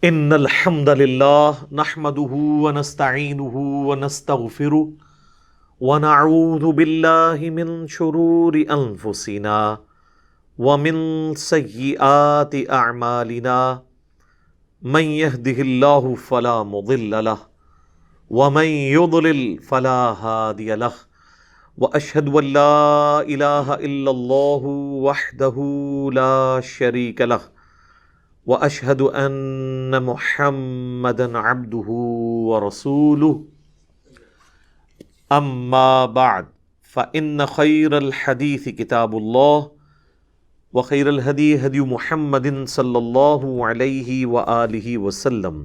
ان الحمد للہ نحمده ونستعینه ونستغفره ونعوذ باللہ من شرور انفسنا ومن سیئات اعمالنا من يهده اللہ فلا مضل له ومن يضلل فلا هادی له واشهد ان لا الہ الا اللہ وحدہ لا شریک له واشهد ان محمدا عبده ورسوله اما بعد فان خير الحديث كتاب الله وخير الهدي هدي محمد صلى الله عليه واله وسلم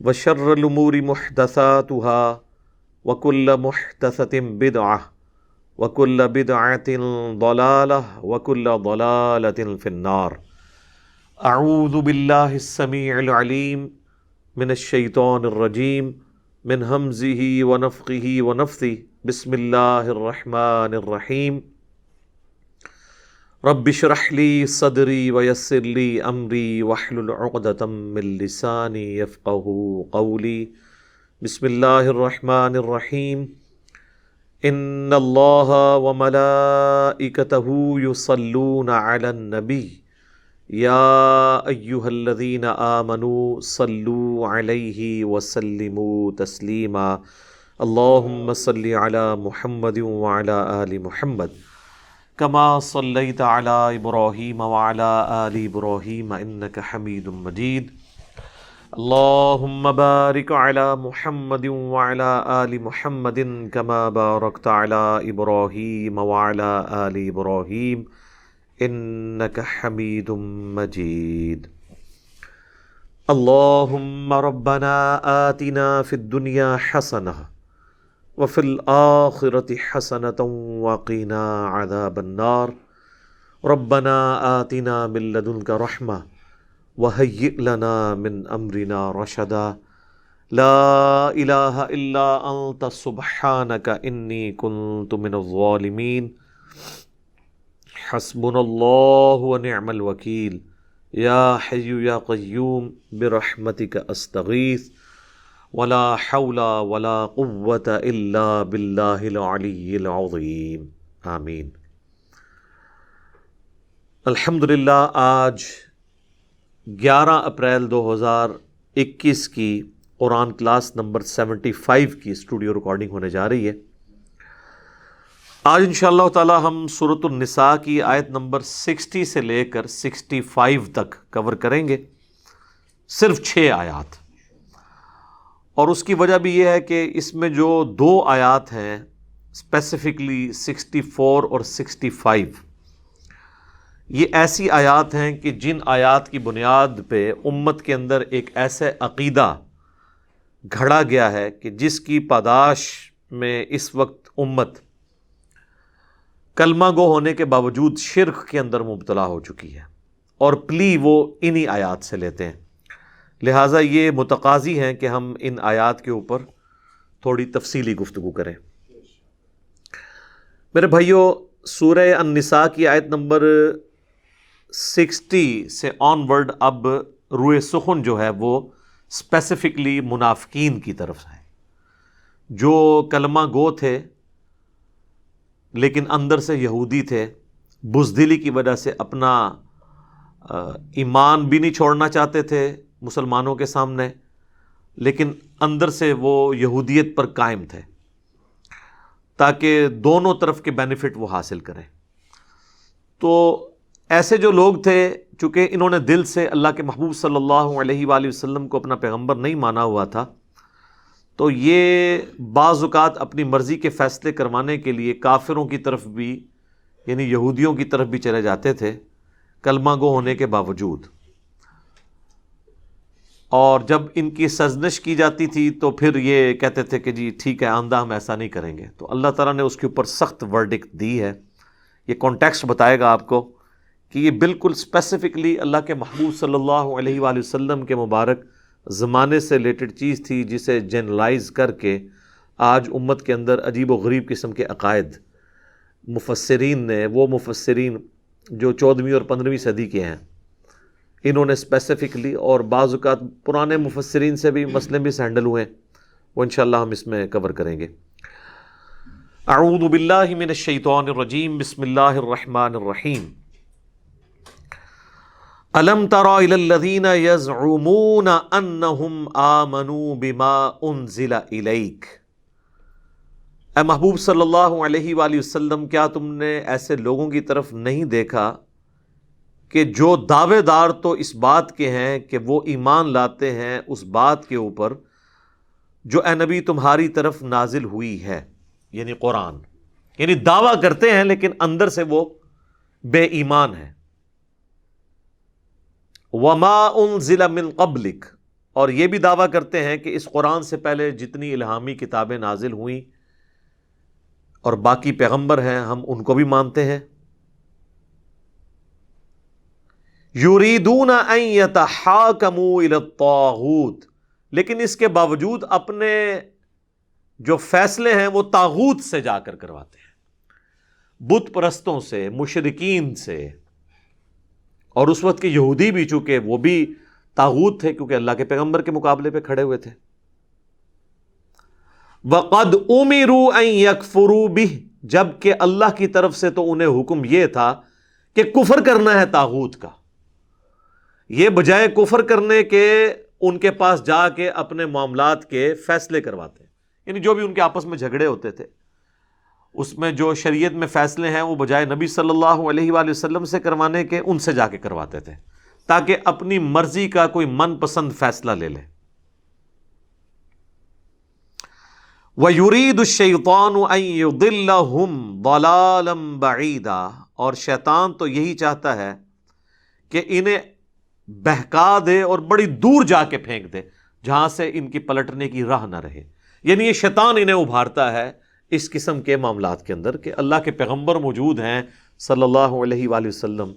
وشر الامور محدثاتها وكل محدثة بدعة وكل بدعة ضلالة وكل ضلالة في النار. اعوذ باللہ السمیع العلیم من الشیطان الرجیم من ہمزہ ونفخہ ونفثہ بسم اللہ الرحمن الرحیم رب اشرح لی صدری ویسر لی امری واحلل عقدۃ من لسانی یفقہوا قولی بسم اللہ الرحمن الرحیم ان اللہ وملائکتہ یصلون علی النبی یا ایہا الذین آمنوا صلوا علیہ وسلموا تسلیما اللہم صل علی محمد وعلی آل محمد کما صلیت علی ابراہیم وعلی آل ابراہیم انک حمید مجید اللہم بارک علی محمد وعلی آل محمد کما بارکت علی ابراہیم وعلی آل ابراہیم انک حمید مجید. اللہم ربنا آتنا فی الدنیا حسنہ وفی الآخرۃ حسنۃ وقنا عذاب النار. ربنا آتنا من لدنک رحمہ وہیئ لنا من امرنا رشدا. لا الہ الا انت سبحانک انی کنت من الظالمین. حسبنا اللہ ونعم الوکیل. یا حی یا قیوم برحمتک استغیث ولا حول ولا قوة الا باللہ العلی العظیم. آمین. الحمدللہ آج 11 اپریل 2021 کی قرآن کلاس نمبر 75 کی اسٹوڈیو ریکارڈنگ ہونے جا رہی ہے. آج انشاءاللہ تعالی ہم سورۃ النساء کی آیت نمبر 60 سے لے کر 65 تک کور کریں گے. صرف 6 آیات. اور اس کی وجہ بھی یہ ہے کہ اس میں جو 2 آیات ہیں اسپیسیفکلی 64 اور 65، یہ ایسی آیات ہیں کہ جن آیات کی بنیاد پہ امت کے اندر ایک ایسے عقیدہ گھڑا گیا ہے کہ جس کی پاداش میں اس وقت امت کلمہ گو ہونے کے باوجود شرک کے اندر مبتلا ہو چکی ہے، اور پلی وہ انہی آیات سے لیتے ہیں. لہٰذا یہ متقاضی ہیں کہ ہم ان آیات کے اوپر تھوڑی تفصیلی گفتگو کریں. میرے بھائیو، سورہ النساء کی آیت نمبر 60 سے آن ورڈ اب روئے سخن جو ہے وہ اسپیسیفکلی منافقین کی طرف ہے، جو کلمہ گو تھے لیکن اندر سے یہودی تھے، بزدلی کی وجہ سے اپنا ایمان بھی نہیں چھوڑنا چاہتے تھے مسلمانوں کے سامنے، لیکن اندر سے وہ یہودیت پر قائم تھے تاکہ دونوں طرف کے بینیفٹ وہ حاصل کریں. تو ایسے جو لوگ تھے، چونکہ انہوں نے دل سے اللہ کے محبوب صلی اللہ علیہ وآلہ وسلم کو اپنا پیغمبر نہیں مانا ہوا تھا، تو یہ بعض اوقات اپنی مرضی کے فیصلے کروانے کے لیے کافروں کی طرف بھی، یعنی یہودیوں کی طرف بھی چلے جاتے تھے کلمہ گو ہونے کے باوجود. اور جب ان کی سرزنش کی جاتی تھی تو پھر یہ کہتے تھے کہ جی ٹھیک ہے آئندہ ہم ایسا نہیں کریں گے. تو اللہ تعالیٰ نے اس کے اوپر سخت ورڈکٹ دی ہے. یہ کانٹیکسٹ بتائے گا آپ کو کہ یہ بالکل اسپیسیفکلی اللہ کے محبوب صلی اللہ علیہ وآلہ وسلم کے مبارک زمانے سے ریلیٹڈ چیز تھی، جسے جنرلائز کر کے آج امت کے اندر عجیب و غریب قسم کے عقائد مفسرین نے، وہ مفسرین جو 14ویں اور 15ویں صدی کے ہیں، انہوں نے اسپیسیفکلی، اور بعض اوقات پرانے مفسرین سے بھی مسئلے بھی ہینڈل ہوئے ہیں، وہ انشاءاللہ ہم اس میں کور کریں گے۔ اعوذ باللہ من الشیطان الرجیم، بسم اللہ الرحمن الرحیم۔ الم تر الی الذین یزعمون انہم آمنوا بما انزل الیک، اے محبوب صلی اللہ علیہ وآلہ وسلم، کیا تم نے ایسے لوگوں کی طرف نہیں دیکھا کہ جو دعوے دار تو اس بات کے ہیں کہ وہ ایمان لاتے ہیں اس بات کے اوپر جو اے نبی تمہاری طرف نازل ہوئی ہے، یعنی قرآن، یعنی دعویٰ کرتے ہیں لیکن اندر سے وہ بے ایمان ہے۔ وما انزل من قبلک، اور یہ بھی دعویٰ کرتے ہیں کہ اس قرآن سے پہلے جتنی الہامی کتابیں نازل ہوئیں اور باقی پیغمبر ہیں ہم ان کو بھی مانتے ہیں۔ یریدون ان یتحاکموا الی الطاغوت، لیکن اس کے باوجود اپنے جو فیصلے ہیں وہ طاغوت سے جا کر کرواتے ہیں، بت پرستوں سے، مشرکین سے، اور اس وقت کے یہودی بھی چونکہ وہ بھی طاغوت تھے کیونکہ اللہ کے پیغمبر کے مقابلے پہ کھڑے ہوئے تھے۔ وَقَدْ أُمِرُوا أَن يَكْفُرُوا بِهِ، جبکہ اللہ کی طرف سے تو انہیں حکم یہ تھا کہ کفر کرنا ہے طاغوت کا، یہ بجائے کفر کرنے کے ان کے پاس جا کے اپنے معاملات کے فیصلے کرواتے ہیں، یعنی جو بھی ان کے آپس میں جھگڑے ہوتے تھے اس میں جو شریعت میں فیصلے ہیں وہ بجائے نبی صلی اللہ علیہ وآلہ وسلم سے کروانے کے ان سے جا کے کرواتے تھے تاکہ اپنی مرضی کا کوئی من پسند فیصلہ لے لے۔ وَيُرِيدُ الشَّيْطَانُ أَن يُضِلَّهُمْ ضَلَالًا بَعِيدًا، اور شیطان تو یہی چاہتا ہے کہ انہیں بہکا دے اور بڑی دور جا کے پھینک دے جہاں سے ان کی پلٹنے کی راہ نہ رہے، یعنی یہ شیطان انہیں ابھارتا ہے اس قسم کے معاملات کے اندر کہ اللہ کے پیغمبر موجود ہیں صلی اللہ علیہ وآلہ وسلم،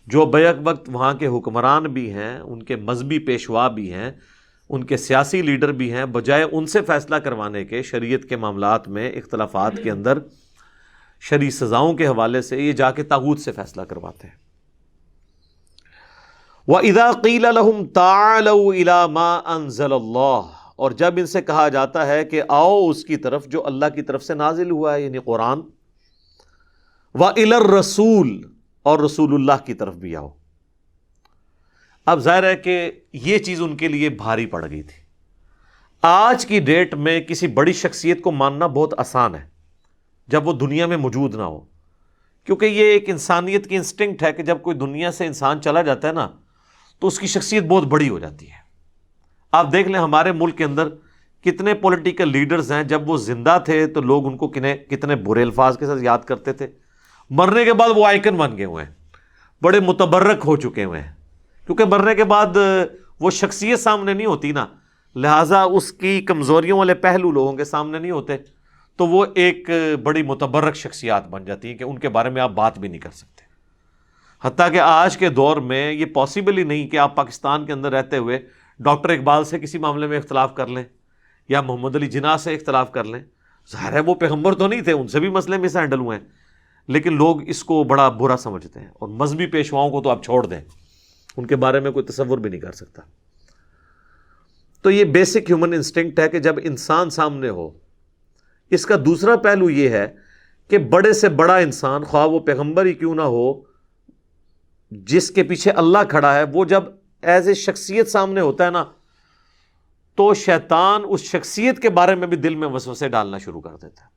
جو بیک وقت وہاں کے حکمران بھی ہیں، ان کے مذہبی پیشوا بھی ہیں، ان کے سیاسی لیڈر بھی ہیں، بجائے ان سے فیصلہ کروانے کے شریعت کے معاملات میں اختلافات کے اندر شرعی سزاؤں کے حوالے سے یہ جا کے طاغوت سے فیصلہ کرواتے ہیں۔ وَإِذَا قِيلَ لَهُمْ تَعَالَوْا إِلَى مَا أَنزَلَ اللَّهُ، اور جب ان سے کہا جاتا ہے کہ آؤ اس کی طرف جو اللہ کی طرف سے نازل ہوا ہے، یعنی قرآن، وَإِلَى الرَّسُولِ، اور رسول اللہ کی طرف بھی آؤ۔ اب ظاہر ہے کہ یہ چیز ان کے لیے بھاری پڑ گئی تھی۔ آج کی ڈیٹ میں کسی بڑی شخصیت کو ماننا بہت آسان ہے جب وہ دنیا میں موجود نہ ہو، کیونکہ یہ ایک انسانیت کی انسٹنکٹ ہے کہ جب کوئی دنیا سے انسان چلا جاتا ہے نا تو اس کی شخصیت بہت بڑی ہو جاتی ہے۔ آپ دیکھ لیں ہمارے ملک کے اندر کتنے پولیٹیکل لیڈرز ہیں، جب وہ زندہ تھے تو لوگ ان کو کتنے برے الفاظ کے ساتھ یاد کرتے تھے، مرنے کے بعد وہ آئیکن بن گئے ہوئے ہیں، بڑے متبرک ہو چکے ہوئے ہیں، کیونکہ مرنے کے بعد وہ شخصیت سامنے نہیں ہوتی نا، لہٰذا اس کی کمزوریوں والے پہلو لوگوں کے سامنے نہیں ہوتے، تو وہ ایک بڑی متبرک شخصیات بن جاتی ہیں کہ ان کے بارے میں آپ بات بھی نہیں کر سکتے۔ حتیٰ کہ آج کے دور میں یہ پاسبل ہی نہیں کہ آپ پاکستان کے اندر رہتے ہوئے ڈاکٹر اقبال سے کسی معاملے میں اختلاف کر لیں یا محمد علی جناح سے اختلاف کر لیں۔ ظاہر ہے وہ پیغمبر تو نہیں تھے، ان سے بھی مسئلے مس ہینڈل ہوئے ہیں، لیکن لوگ اس کو بڑا برا سمجھتے ہیں، اور مذہبی پیشواؤں کو تو آپ چھوڑ دیں، ان کے بارے میں کوئی تصور بھی نہیں کر سکتا۔ تو یہ بیسک ہیومن انسٹنکٹ ہے کہ جب انسان سامنے ہو۔ اس کا دوسرا پہلو یہ ہے کہ بڑے سے بڑا انسان، خواہ وہ پیغمبر ہی کیوں نہ ہو، جس کے پیچھے اللہ کھڑا ہے، وہ جب ایز اے شخصیت سامنے ہوتا ہے نا تو شیطان اس شخصیت کے بارے میں بھی دل میں وسوسے ڈالنا شروع کر دیتا ہے۔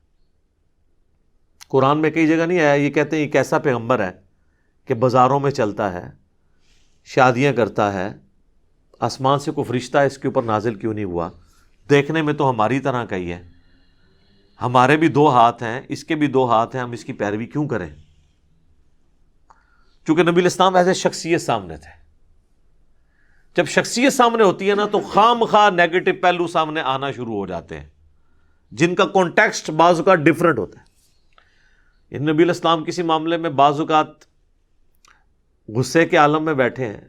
قرآن میں کئی جگہ نہیں آیا، یہ کہتے ہیں یہ کیسا پیغمبر ہے کہ بازاروں میں چلتا ہے، شادیاں کرتا ہے، آسمان سے کوئی فرشتہ اس کے اوپر نازل کیوں نہیں ہوا، دیکھنے میں تو ہماری طرح کا ہی ہے، ہمارے بھی دو ہاتھ ہیں، اس کے بھی دو ہاتھ ہیں، ہم اس کی پیروی کیوں کریں؟ چونکہ نبی الاسلام ایسے شخصیت سامنے تھے۔ جب شخصیت سامنے ہوتی ہے نا تو خام خواہ نیگیٹو پہلو سامنے آنا شروع ہو جاتے ہیں جن کا کانٹیکسٹ بعض اوقات ڈیفرنٹ ہوتا ہے۔ نبی الاسلام کسی معاملے میں بعض اوقات غصے کے عالم میں بیٹھے ہیں،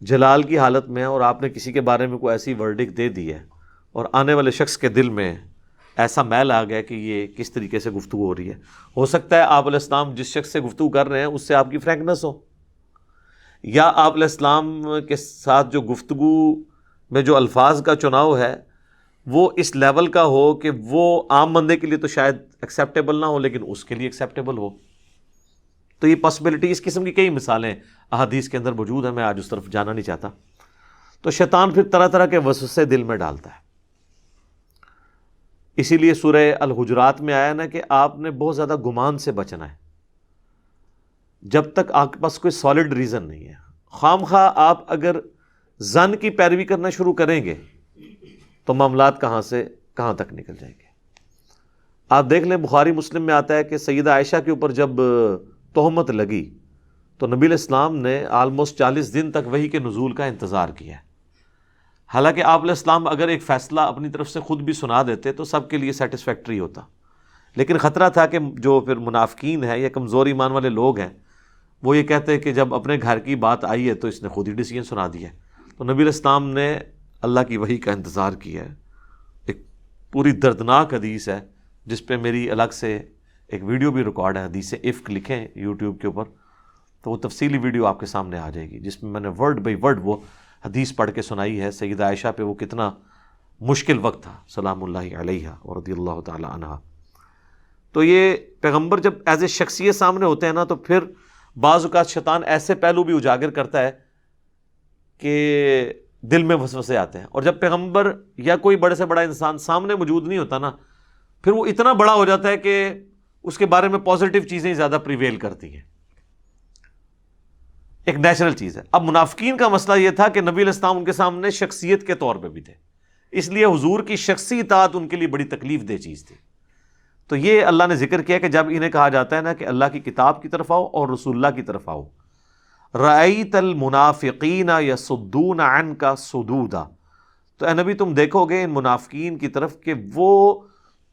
جلال کی حالت میں، اور آپ نے کسی کے بارے میں کوئی ایسی ورڈک دے دی ہے اور آنے والے شخص کے دل میں ایسا میل آ گیا کہ یہ کس طریقے سے گفتگو ہو رہی ہے۔ ہو سکتا ہے آپ علیہ السلام جس شخص سے گفتگو کر رہے ہیں اس سے آپ کی فرینکنس ہو، یا آپ علیہ السلام کے ساتھ جو گفتگو میں جو الفاظ کا چناؤ ہے وہ اس لیول کا ہو کہ وہ عام بندے کے لیے تو شاید ایکسیپٹیبل نہ ہو لیکن اس کے لیے ایکسیپٹیبل ہو. تو یہ پاسبلٹی، اس قسم کی کئی مثالیں احادیث کے اندر موجود ہیں، میں آج اس طرف جانا نہیں چاہتا. تو شیطان پھر طرح طرح کے وسوسے دل میں ڈالتا ہے. اسی لیے سورہ الحجرات میں آیا نا کہ آپ نے بہت زیادہ گمان سے بچنا ہے. جب تک آپ کے پاس کوئی سالڈ ریزن نہیں ہے، خام خواہ آپ اگر ظن کی پیروی کرنا شروع کریں گے تو معاملات کہاں سے کہاں تک نکل جائیں گے. آپ دیکھ لیں بخاری مسلم میں آتا ہے کہ سیدہ عائشہ کے اوپر جب تہمت لگی تو نبی علیہ السلام نے آلموسٹ 40 دن تک وحی کے نزول کا انتظار کیا. حالانکہ آپ علیہ السلام اگر ایک فیصلہ اپنی طرف سے خود بھی سنا دیتے تو سب کے لیے سیٹسفیکٹری ہوتا، لیکن خطرہ تھا کہ جو پھر منافقین ہیں یا کمزور ایمان والے لوگ ہیں وہ یہ کہتے ہیں کہ جب اپنے گھر کی بات آئی ہے تو اس نے خود ہی ڈیسیژن سنا دیا ہے. تو نبی علیہ السلام نے اللہ کی وحی کا انتظار کیا ہے. ایک پوری دردناک حدیث ہے جس پہ میری الگ سے ایک ویڈیو بھی ریکارڈ ہے، حدیث افک لکھیں یوٹیوب کے اوپر تو وہ تفصیلی ویڈیو آپ کے سامنے آ جائے گی، جس میں نے ورڈ بائی ورڈ وہ حدیث پڑھ کے سنائی ہے سیدہ عائشہ پہ وہ کتنا مشکل وقت تھا سلام اللہ علیہا اور رضی اللہ تعالی عنہا. تو یہ پیغمبر جب ایز اے شخصیت سامنے ہوتے ہیں نا تو پھر بعض اوقات شیطان ایسے پہلو بھی اجاگر کرتا ہے کہ دل میں وسوسے آتے ہیں. اور جب پیغمبر یا کوئی بڑے سے بڑا انسان سامنے موجود نہیں ہوتا نا پھر وہ اتنا بڑا ہو جاتا ہے کہ اس کے بارے میں پازیٹیو چیزیں زیادہ پریویل کرتی ہیں. ایک نیچرل چیز ہے. اب منافقین کا مسئلہ یہ تھا کہ نبی علیہ السلام ان کے سامنے شخصیت کے طور پہ بھی تھے، اس لیے حضور کی شخصی اطاعت ان کے لیے بڑی تکلیف دہ چیز تھی. تو یہ اللہ نے ذکر کیا کہ جب انہیں کہا جاتا ہے نا کہ اللہ کی کتاب کی طرف آؤ اور رسول اللہ کی طرف آؤ، رأیت المنافقین یصدون عنک صدودا، تو اے نبی تم دیکھو گے ان منافقین کی طرف کہ وہ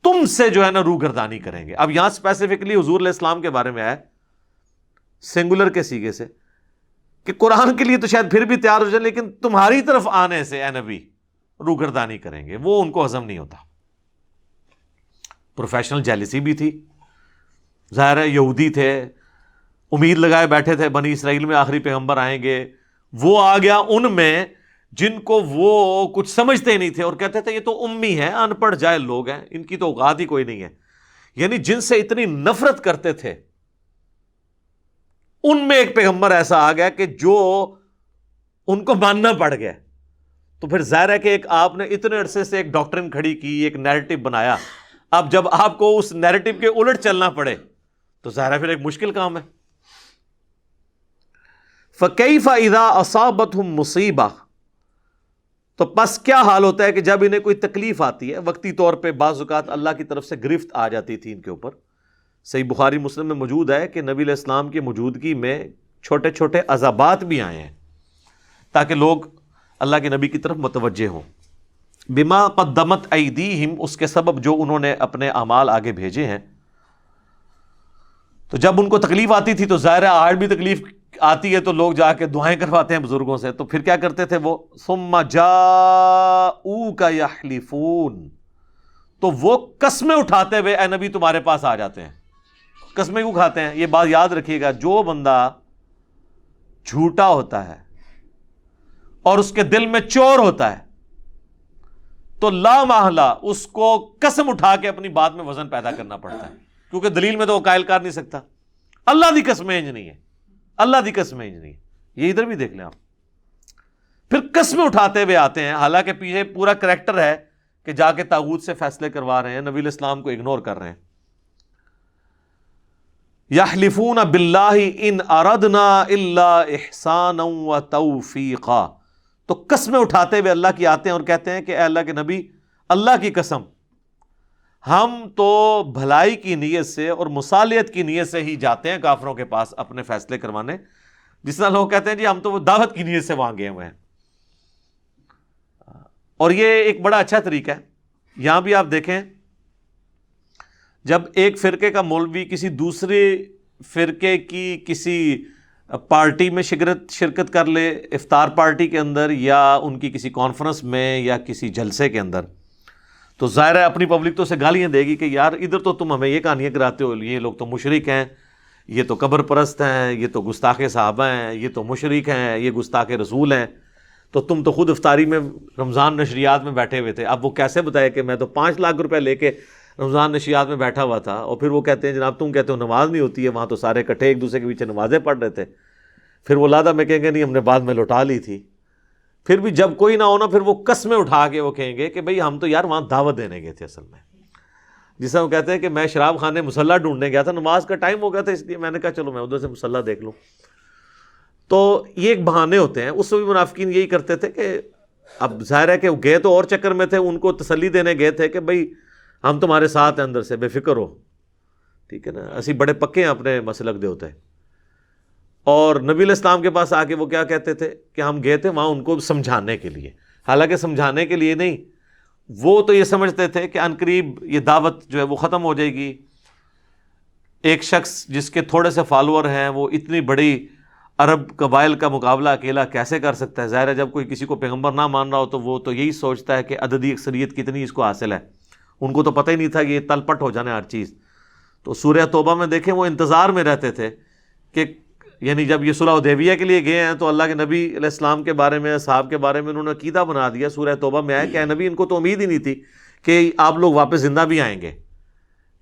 تم سے جو ہے نا روگردانی کریں گے. اب یہاں اسپیسیفکلی حضور علیہ السلام کے بارے میں آیا سنگولر کے سیغے سے کہ قرآن کے لیے تو شاید پھر بھی تیار ہو جائے لیکن تمہاری طرف آنے سے اے نبی روگردانی کریں گے، وہ ان کو ہضم نہیں ہوتا. پروفیشنل جیلسی بھی تھی، ظاہر ہے یہودی تھے، امید لگائے بیٹھے تھے بنی اسرائیل میں آخری پیغمبر آئیں گے. وہ آ گیا ان میں جن کو وہ کچھ سمجھتے ہی نہیں تھے اور کہتے تھے یہ تو امی ہیں، ان پڑھ جاہل لوگ ہیں، ان کی تو اوقات ہی کوئی نہیں ہے. یعنی جن سے اتنی نفرت کرتے تھے ان میں ایک پیغمبر ایسا آ گیا کہ جو ان کو ماننا پڑ گیا. تو پھر ظاہر ہے کہ ایک آپ نے اتنے عرصے سے ایک ڈاکٹرن کھڑی کی، ایک نیریٹو بنایا، اب جب آپ کو اس نیریٹو کے الٹ چلنا پڑے تو ظاہر ہے پھر ایک مشکل کام ہے. فَكَيْفَ إِذَا أَصَابَتْهُمْ مُصِيبَةٌ، تو پس کیا حال ہوتا ہے کہ جب انہیں کوئی تکلیف آتی ہے، وقتی طور پہ بعض اوقات اللہ کی طرف سے گرفت آ جاتی تھی ان کے اوپر. صحیح بخاری مسلم میں موجود ہے کہ نبی علیہ السلام کی موجودگی میں چھوٹے چھوٹے عذابات بھی آئے ہیں تاکہ لوگ اللہ کے نبی کی طرف متوجہ ہوں. بما قدمت ایدیہم، اس کے سبب جو انہوں نے اپنے اعمال آگے بھیجے ہیں. تو جب ان کو تکلیف آتی تھی تو ظاہر ہے آج بھی تکلیف آتی ہے تو لوگ جا کے دعائیں کرواتے ہیں بزرگوں سے. تو پھر کیا کرتے تھے وہ، ثم جاؤک یحلفون، تو وہ قسمیں اٹھاتے ہوئے اے نبی تمہارے پاس آ جاتے ہیں. قسمیں کیوں کھاتے ہیں؟ یہ بات یاد رکھیے گا، جو بندہ جھوٹا ہوتا ہے اور اس کے دل میں چور ہوتا ہے تو لا محالہ اس کو قسم اٹھا کے اپنی بات میں وزن پیدا کرنا پڑتا ہے، کیونکہ دلیل میں تو وہ قائل کر نہیں سکتا. اللہ دی قسمیں انج نہیں ہے، اللہ دی قسمیں انج نہیں ہے. یہ ادھر بھی دیکھ لیں آپ، پھر قسمیں اٹھاتے ہوئے آتے ہیں، حالانکہ پیچھے پورا کریکٹر ہے کہ جا کے طاغوت سے فیصلے کروا رہے ہیں، نبی علیہ السلام کو اگنور کر رہے ہیں. یحلفون باللہ ان اردنا الا احسانا وتوفیقا، تو قسمیں اٹھاتے ہوئے اللہ کی آتے ہیں اور کہتے ہیں کہ اے اللہ کے نبی، اللہ کی قسم ہم تو بھلائی کی نیت سے اور مصالحت کی نیت سے ہی جاتے ہیں کافروں کے پاس اپنے فیصلے کروانے. جس طرح لوگ کہتے ہیں جی ہم تو وہ دعوت کی نیت سے وہاں گئے ہوئے ہیں. اور یہ ایک بڑا اچھا طریقہ ہے. یہاں بھی آپ دیکھیں، جب ایک فرقے کا مولوی کسی دوسرے فرقے کی کسی پارٹی میں شرکت کر لے، افطار پارٹی کے اندر یا ان کی کسی کانفرنس میں یا کسی جلسے کے اندر، تو ظاہر ہے اپنی پبلک تو اسے گالیاں دے گی کہ یار ادھر تو تم ہمیں یہ کہانیاں کراتے ہو، یہ لوگ تو مشرک ہیں، یہ تو قبر پرست ہیں، یہ تو گستاخ صحابہ ہیں، یہ تو مشرک ہیں، یہ گستاخ رسول ہیں، تو تم تو خود افطاری میں رمضان نشریات میں بیٹھے ہوئے تھے، اب وہ کیسے بتائے کہ میں تو 5 لاکھ روپے لے کے رمضان نشریات میں بیٹھا ہوا تھا، اور پھر وہ کہتے ہیں جناب تم کہتے ہو نماز نہیں ہوتی ہے، وہاں تو سارے اکٹھے ایک دوسرے کے پیچھے نمازیں پڑھ رہے تھے، پھر وہ لادہ میں کہیں گے نہیں ہم نے بعد میں لوٹا لی تھی. پھر بھی جب کوئی نہ ہونا پھر وہ قسمیں اٹھا کے وہ کہیں گے کہ بھئی ہم تو یار وہاں دعوت دینے گئے تھے اصل میں. جسے وہ کہتے ہیں کہ میں شراب خانے مسلح ڈھونڈنے گیا تھا، نماز کا ٹائم ہو گیا تھا اس لیے میں نے کہا چلو میں ادھر سے مسلح دیکھ لوں. تو یہ ایک بہانے ہوتے ہیں. اس میں بھی منافقین یہی کرتے تھے کہ اب ظاہر ہے کہ وہ گئے تو اور چکر میں تھے، ان کو تسلی دینے گئے تھے کہ بھئی ہم تمہارے ساتھ ہیں اندر سے، بے فکر ہو، ٹھیک ہے نا، اسی بڑے پکے ہیں اپنے مسلک دے ہوتے ہیں. اور نبی علیہ السلام کے پاس آ کے وہ کیا کہتے تھے کہ ہم گئے تھے وہاں ان کو سمجھانے کے لیے، حالانکہ سمجھانے کے لیے نہیں، وہ تو یہ سمجھتے تھے کہ عنقریب یہ دعوت جو ہے وہ ختم ہو جائے گی. ایک شخص جس کے تھوڑے سے فالوور ہیں وہ اتنی بڑی عرب قبائل کا مقابلہ اکیلا کیسے کر سکتا ہے؟ ظاہر ہے جب کوئی کسی کو پیغمبر نہ مان رہا ہو تو وہ تو یہی سوچتا ہے کہ عددی اکثریت کتنی اس کو حاصل ہے. ان کو تو پتہ ہی نہیں تھا کہ یہ تل پٹ ہو جانے ہر چیز. تو سورہ توبہ میں دیکھیں وہ انتظار میں رہتے تھے کہ یعنی جب یہ صلح حدیبیہ کے لیے گئے ہیں تو اللہ کے نبی علیہ السلام کے بارے میں، صحاب کے بارے میں انہوں نے عقیدہ بنا دیا. سورہ توبہ میں آیا کہ اے نبی ان کو تو امید ہی نہیں تھی کہ آپ لوگ واپس زندہ بھی آئیں گے،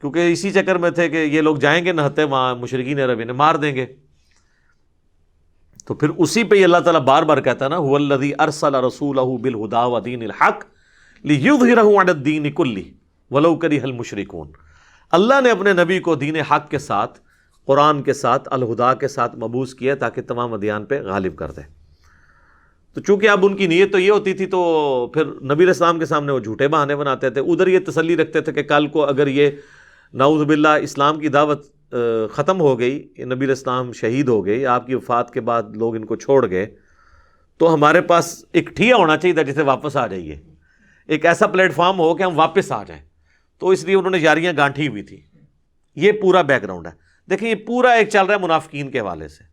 کیونکہ اسی چکر میں تھے کہ یہ لوگ جائیں گے نہتے وہاں مشرکین عرب انہیں مار دیں گے. تو پھر اسی پہ اللہ تعالیٰ بار بار کہتا ہے نا هو الذی ارسل رسولہ بالہدی ودین الحق لیظہرہ علی الدین کلہ ولو کرہ المشرکون. اللہ نے اپنے نبی کو دین حق کے ساتھ، قرآن کے ساتھ، الہدا کے ساتھ مبعوث کیا تاکہ تمام ادیان پہ غالب کر دے. تو چونکہ اب ان کی نیت تو یہ ہوتی تھی تو پھر نبی علیہ السلام کے سامنے وہ جھوٹے بہانے بناتے تھے. ادھر یہ تسلی رکھتے تھے کہ کل کو اگر یہ نعوذ باللہ اسلام کی دعوت ختم ہو گئی، نبی علیہ السلام شہید ہو گئی، آپ کی وفات کے بعد لوگ ان کو چھوڑ گئے، تو ہمارے پاس ایک ٹھیا ہونا چاہیے تھا جسے واپس آ جائیے، ایک ایسا پلیٹ فارم ہو کہ ہم واپس آ جائیں. تو اس لیے انہوں نے یاریاں گانٹھی ہوئی تھی. یہ پورا بیک گراؤنڈ ہے. دیکھیں یہ پورا ایک چل رہا ہے منافقین کے حوالے سے.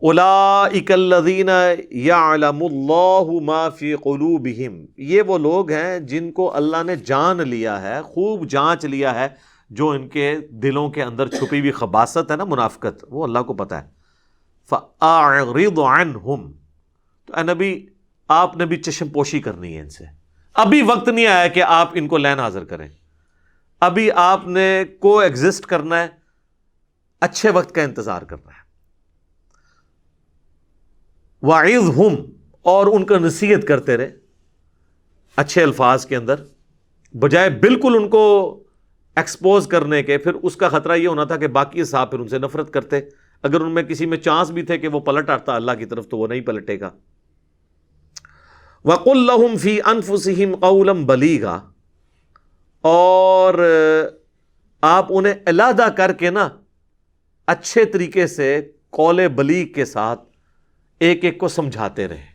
اولئک الذین یعلم اللہ ما فی قلوبہم، یہ وہ لوگ ہیں جن کو اللہ نے جان لیا ہے، خوب جانچ لیا ہے جو ان کے دلوں کے اندر چھپی ہوئی خباثت ہے نا، منافقت، وہ اللہ کو پتہ ہے. فاعرض عنہم، تو اے نبی آپ نے بھی چشم پوشی کرنی ہے ان سے. ابھی وقت نہیں آیا کہ آپ ان کو لین حاضر کریں، ابھی آپ نے کو ایگزسٹ کرنا ہے، اچھے وقت کا انتظار کرنا ہے. وَعِظْهُمْ، اور ان کا نصیحت کرتے رہے اچھے الفاظ کے اندر، بجائے بالکل ان کو ایکسپوز کرنے کے. پھر اس کا خطرہ یہ ہونا تھا کہ باقی صاحب پھر ان سے نفرت کرتے. اگر ان میں کسی میں چانس بھی تھے کہ وہ پلٹ آتا اللہ کی طرف تو وہ نہیں پلٹے گا. وَقُلْ لَهُمْ فِي أَنفُسِهِمْ قَوْلًا بَلِيغًا، اور آپ انہیں علیحدہ کر کے نا اچھے طریقے سے قول بلیغ کے ساتھ ایک ایک کو سمجھاتے رہے.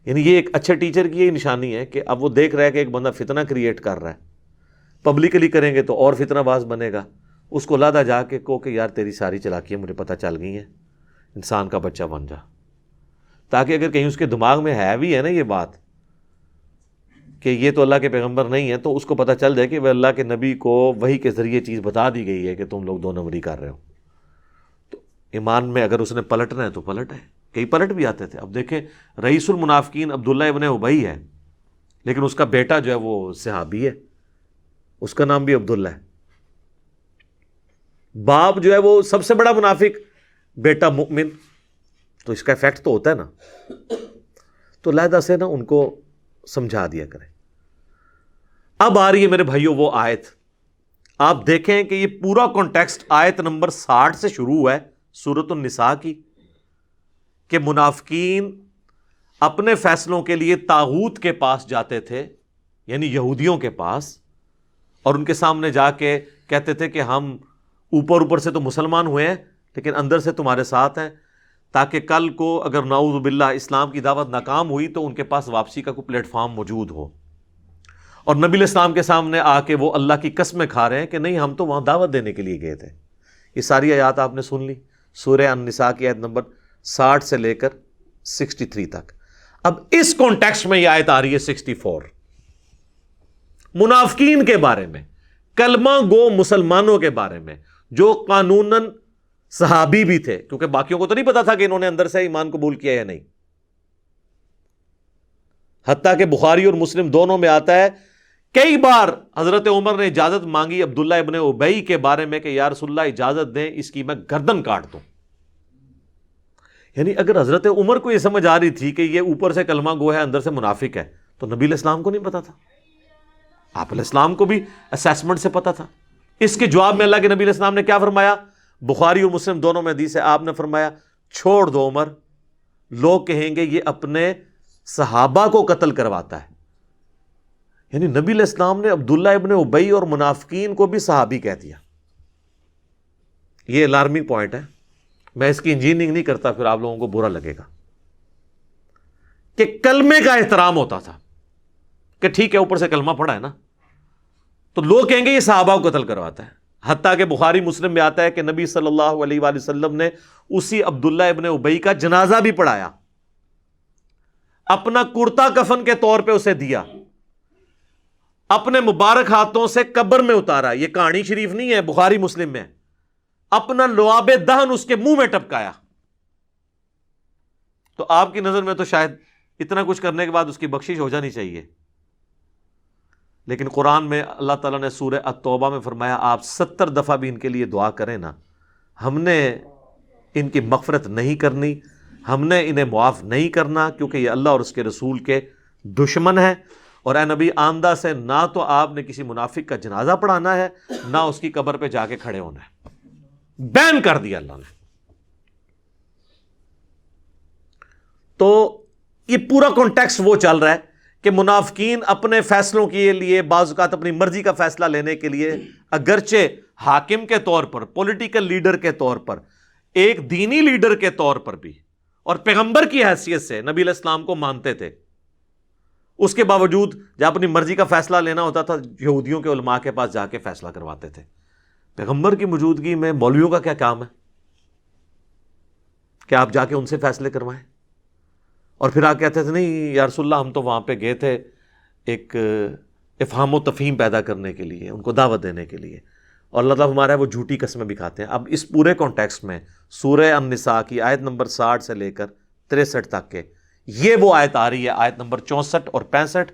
یعنی یہ ایک اچھے ٹیچر کی یہ نشانی ہے کہ اب وہ دیکھ رہا ہے کہ ایک بندہ فتنہ کریٹ کر رہا ہے، پبلکلی کریں گے تو اور فتنہ باز بنے گا، اس کو لادا جا کے کہو کہ یار تیری ساری چالاکیاں مجھے پتہ چل گئی ہیں، انسان کا بچہ بن جا. تاکہ اگر کہیں اس کے دماغ میں ہے بھی ہے نا یہ بات کہ یہ تو اللہ کے پیغمبر نہیں ہے، تو اس کو پتہ چل جائے کہ وہ اللہ کے نبی کو وحی کے ذریعے چیز بتا دی گئی ہے کہ تم لوگ 2 نمبری کر رہے ہو. تو ایمان میں اگر اس نے پلٹنا ہے تو پلٹ ہے. کئی پلٹ بھی آتے تھے. اب دیکھیں رئیس المنافقین عبداللہ ابن ابی ہے، لیکن اس کا بیٹا جو ہے وہ صحابی ہے، اس کا نام بھی عبداللہ ہے. باپ جو ہے وہ سب سے بڑا منافق، بیٹا مؤمن. تو اس کا ایفیکٹ تو ہوتا ہے نا. تو لہذا سے نا ان کو سمجھا دیا کریں. اب آ رہی ہے میرے بھائیوں وہ آیت، آپ دیکھیں کہ یہ پورا کانٹیکسٹ آیت نمبر 60 سے شروع ہوا ہے سورۃ النساء کی، کہ منافقین اپنے فیصلوں کے لیے طاغوت کے پاس جاتے تھے، یعنی یہودیوں کے پاس، اور ان کے سامنے جا کے کہتے تھے کہ ہم اوپر سے تو مسلمان ہوئے ہیں لیکن اندر سے تمہارے ساتھ ہیں، تاکہ کل کو اگر نعوذ باللہ اسلام کی دعوت ناکام ہوئی تو ان کے پاس واپسی کا کوئی پلیٹ فارم موجود ہو. اور نبی علیہ السلام کے سامنے آ کے وہ اللہ کی قسمیں کھا رہے ہیں کہ نہیں ہم تو وہاں دعوت دینے کے لیے گئے تھے. یہ ساری آیات آپ نے سن لی، سورہ النساء کی آیت نمبر 60 سے لے کر 63 تک. اب اس کانٹیکسٹ میں یہ آیت آ رہی ہے 64 منافقین کے بارے میں کلمہ گو مسلمانوں کے بارے میں جو قانوناً صحابی بھی تھے، کیونکہ باقیوں کو تو نہیں پتا تھا کہ انہوں نے اندر سے ایمان قبول کیا یا نہیں. حتیٰ کہ بخاری اور مسلم دونوں میں آتا ہے کئی بار حضرت عمر نے اجازت مانگی عبداللہ ابن ابی کے بارے میں کہ یا رسول اللہ اجازت دیں اس کی میں گردن کاٹ دوں. یعنی اگر حضرت عمر کو یہ سمجھ آ رہی تھی کہ یہ اوپر سے کلمہ گو ہے اندر سے منافق ہے، تو نبی علیہ السلام کو نہیں پتا تھا؟ آپ علیہ السلام کو بھی اسیسمنٹ سے پتا تھا. اس کے جواب میں اللہ کے نبی علیہ السلام نے کیا فرمایا؟ بخاری اور مسلم دونوں میں حدیث ہے، آپ نے فرمایا چھوڑ دو عمر، لوگ کہیں گے یہ اپنے صحابہ کو قتل کرواتا ہے. یعنی نبی علیہ السلام نے عبداللہ ابن ابی اور منافقین کو بھی صحابی کہہ دیا. یہ الارمنگ پوائنٹ ہے. میں اس کی انجینئرنگ نہیں کرتا، پھر آپ لوگوں کو برا لگے گا. کہ کلمے کا احترام ہوتا تھا کہ ٹھیک ہے اوپر سے کلمہ پڑھا ہے نا، تو لوگ کہیں گے یہ صحابہ کو قتل کرواتا ہے. حتیٰ کہ بخاری مسلم میں آتا ہے کہ نبی صلی اللہ علیہ وآلہ وسلم نے اسی عبداللہ ابن ابی کا جنازہ بھی پڑھایا، اپنا کرتا کفن کے طور پہ اسے دیا، اپنے مبارک ہاتھوں سے قبر میں اتارا. یہ کہانی شریف نہیں ہے، بخاری مسلم میں. اپنا لعاب دہن اس کے منہ میں ٹپکایا. تو آپ کی نظر میں تو شاید اتنا کچھ کرنے کے بعد اس کی بخشش ہو جانی چاہیے، لیکن قرآن میں اللہ تعالیٰ نے سورہ التوبہ میں فرمایا آپ 70 دفعہ بھی ان کے لیے دعا کریں نا، ہم نے ان کی مغفرت نہیں کرنی، ہم نے انہیں معاف نہیں کرنا، کیونکہ یہ اللہ اور اس کے رسول کے دشمن ہے. اور اے نبی آمدہ سے نہ تو آپ نے کسی منافق کا جنازہ پڑھانا ہے، نہ اس کی قبر پہ جا کے کھڑے ہونا ہے. بین کر دیا اللہ نے. تو یہ پورا کانٹیکسٹ وہ چل رہا ہے کہ منافقین اپنے فیصلوں کے لیے بعض اوقات اپنی مرضی کا فیصلہ لینے کے لیے اگرچہ حاکم کے طور پر، پولیٹیکل لیڈر کے طور پر، ایک دینی لیڈر کے طور پر بھی اور پیغمبر کی حیثیت سے نبی علیہ السلام کو مانتے تھے، اس کے باوجود جب اپنی مرضی کا فیصلہ لینا ہوتا تھا یہودیوں کے علماء کے پاس جا کے فیصلہ کرواتے تھے. پیغمبر کی موجودگی میں مولویوں کا کیا کام ہے کہ آپ جا کے ان سے فیصلے کروائیں؟ اور پھر آپ کہتے تھے نہیں یا رسول اللہ ہم تو وہاں پہ گئے تھے ایک افہام و تفہیم پیدا کرنے کے لیے، ان کو دعوت دینے کے لیے، اور اللہ تعالیٰ ہمارا ہے وہ جھوٹی قسمیں بھی کھاتے ہیں. اب اس پورے کانٹیکسٹ میں سورہ النساء کی آیت نمبر 60 سے لے کر 63 تک کے یہ وہ آیت آ رہی ہے، آیت نمبر 64 اور 65،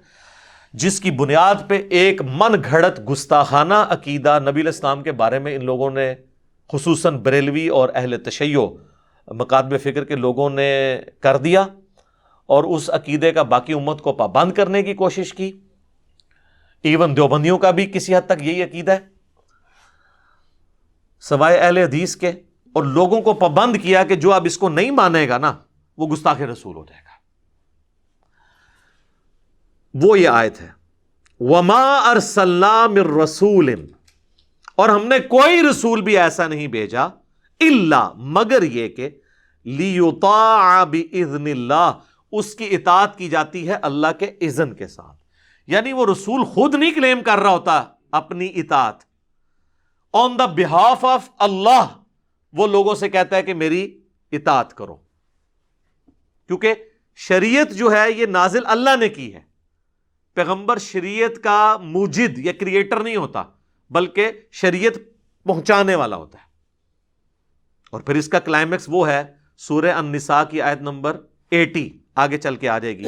جس کی بنیاد پہ ایک من گھڑت گستاخانہ عقیدہ نبی علیہ السلام کے بارے میں ان لوگوں نے، خصوصاً بریلوی اور اہل تشیع مکاتب فکر کے لوگوں نے کر دیا، اور اس عقیدے کا باقی امت کو پابند کرنے کی کوشش کی. ایون دیوبندیوں کا بھی کسی حد تک یہی عقیدہ ہے سوائے اہل حدیث کے، اور لوگوں کو پابند کیا کہ جو اب اس کو نہیں مانے گا نا وہ گستاخ رسول ہو جائے گا. وہ یہ آیت ہے وما ارسلنا من رسول، اور ہم نے کوئی رسول بھی ایسا نہیں بھیجا الا مگر یہ کہ لیطاع باذن اللہ، اس کی اطاعت کی جاتی ہے اللہ کے اذن کے ساتھ. یعنی وہ رسول خود نہیں کلیم کر رہا ہوتا اپنی اطاعت، آن دا بہاف آف اللہ وہ لوگوں سے کہتا ہے کہ میری اطاعت کرو، کیونکہ شریعت جو ہے یہ نازل اللہ نے کی ہے. پیغمبر شریعت کا موجد یا کریٹر نہیں ہوتا، بلکہ شریعت پہنچانے والا ہوتا ہے. اور پھر اس کا کلائمیکس وہ ہے سورہ النساء کی آیت نمبر 80، آگے چل کے آ جائے گی،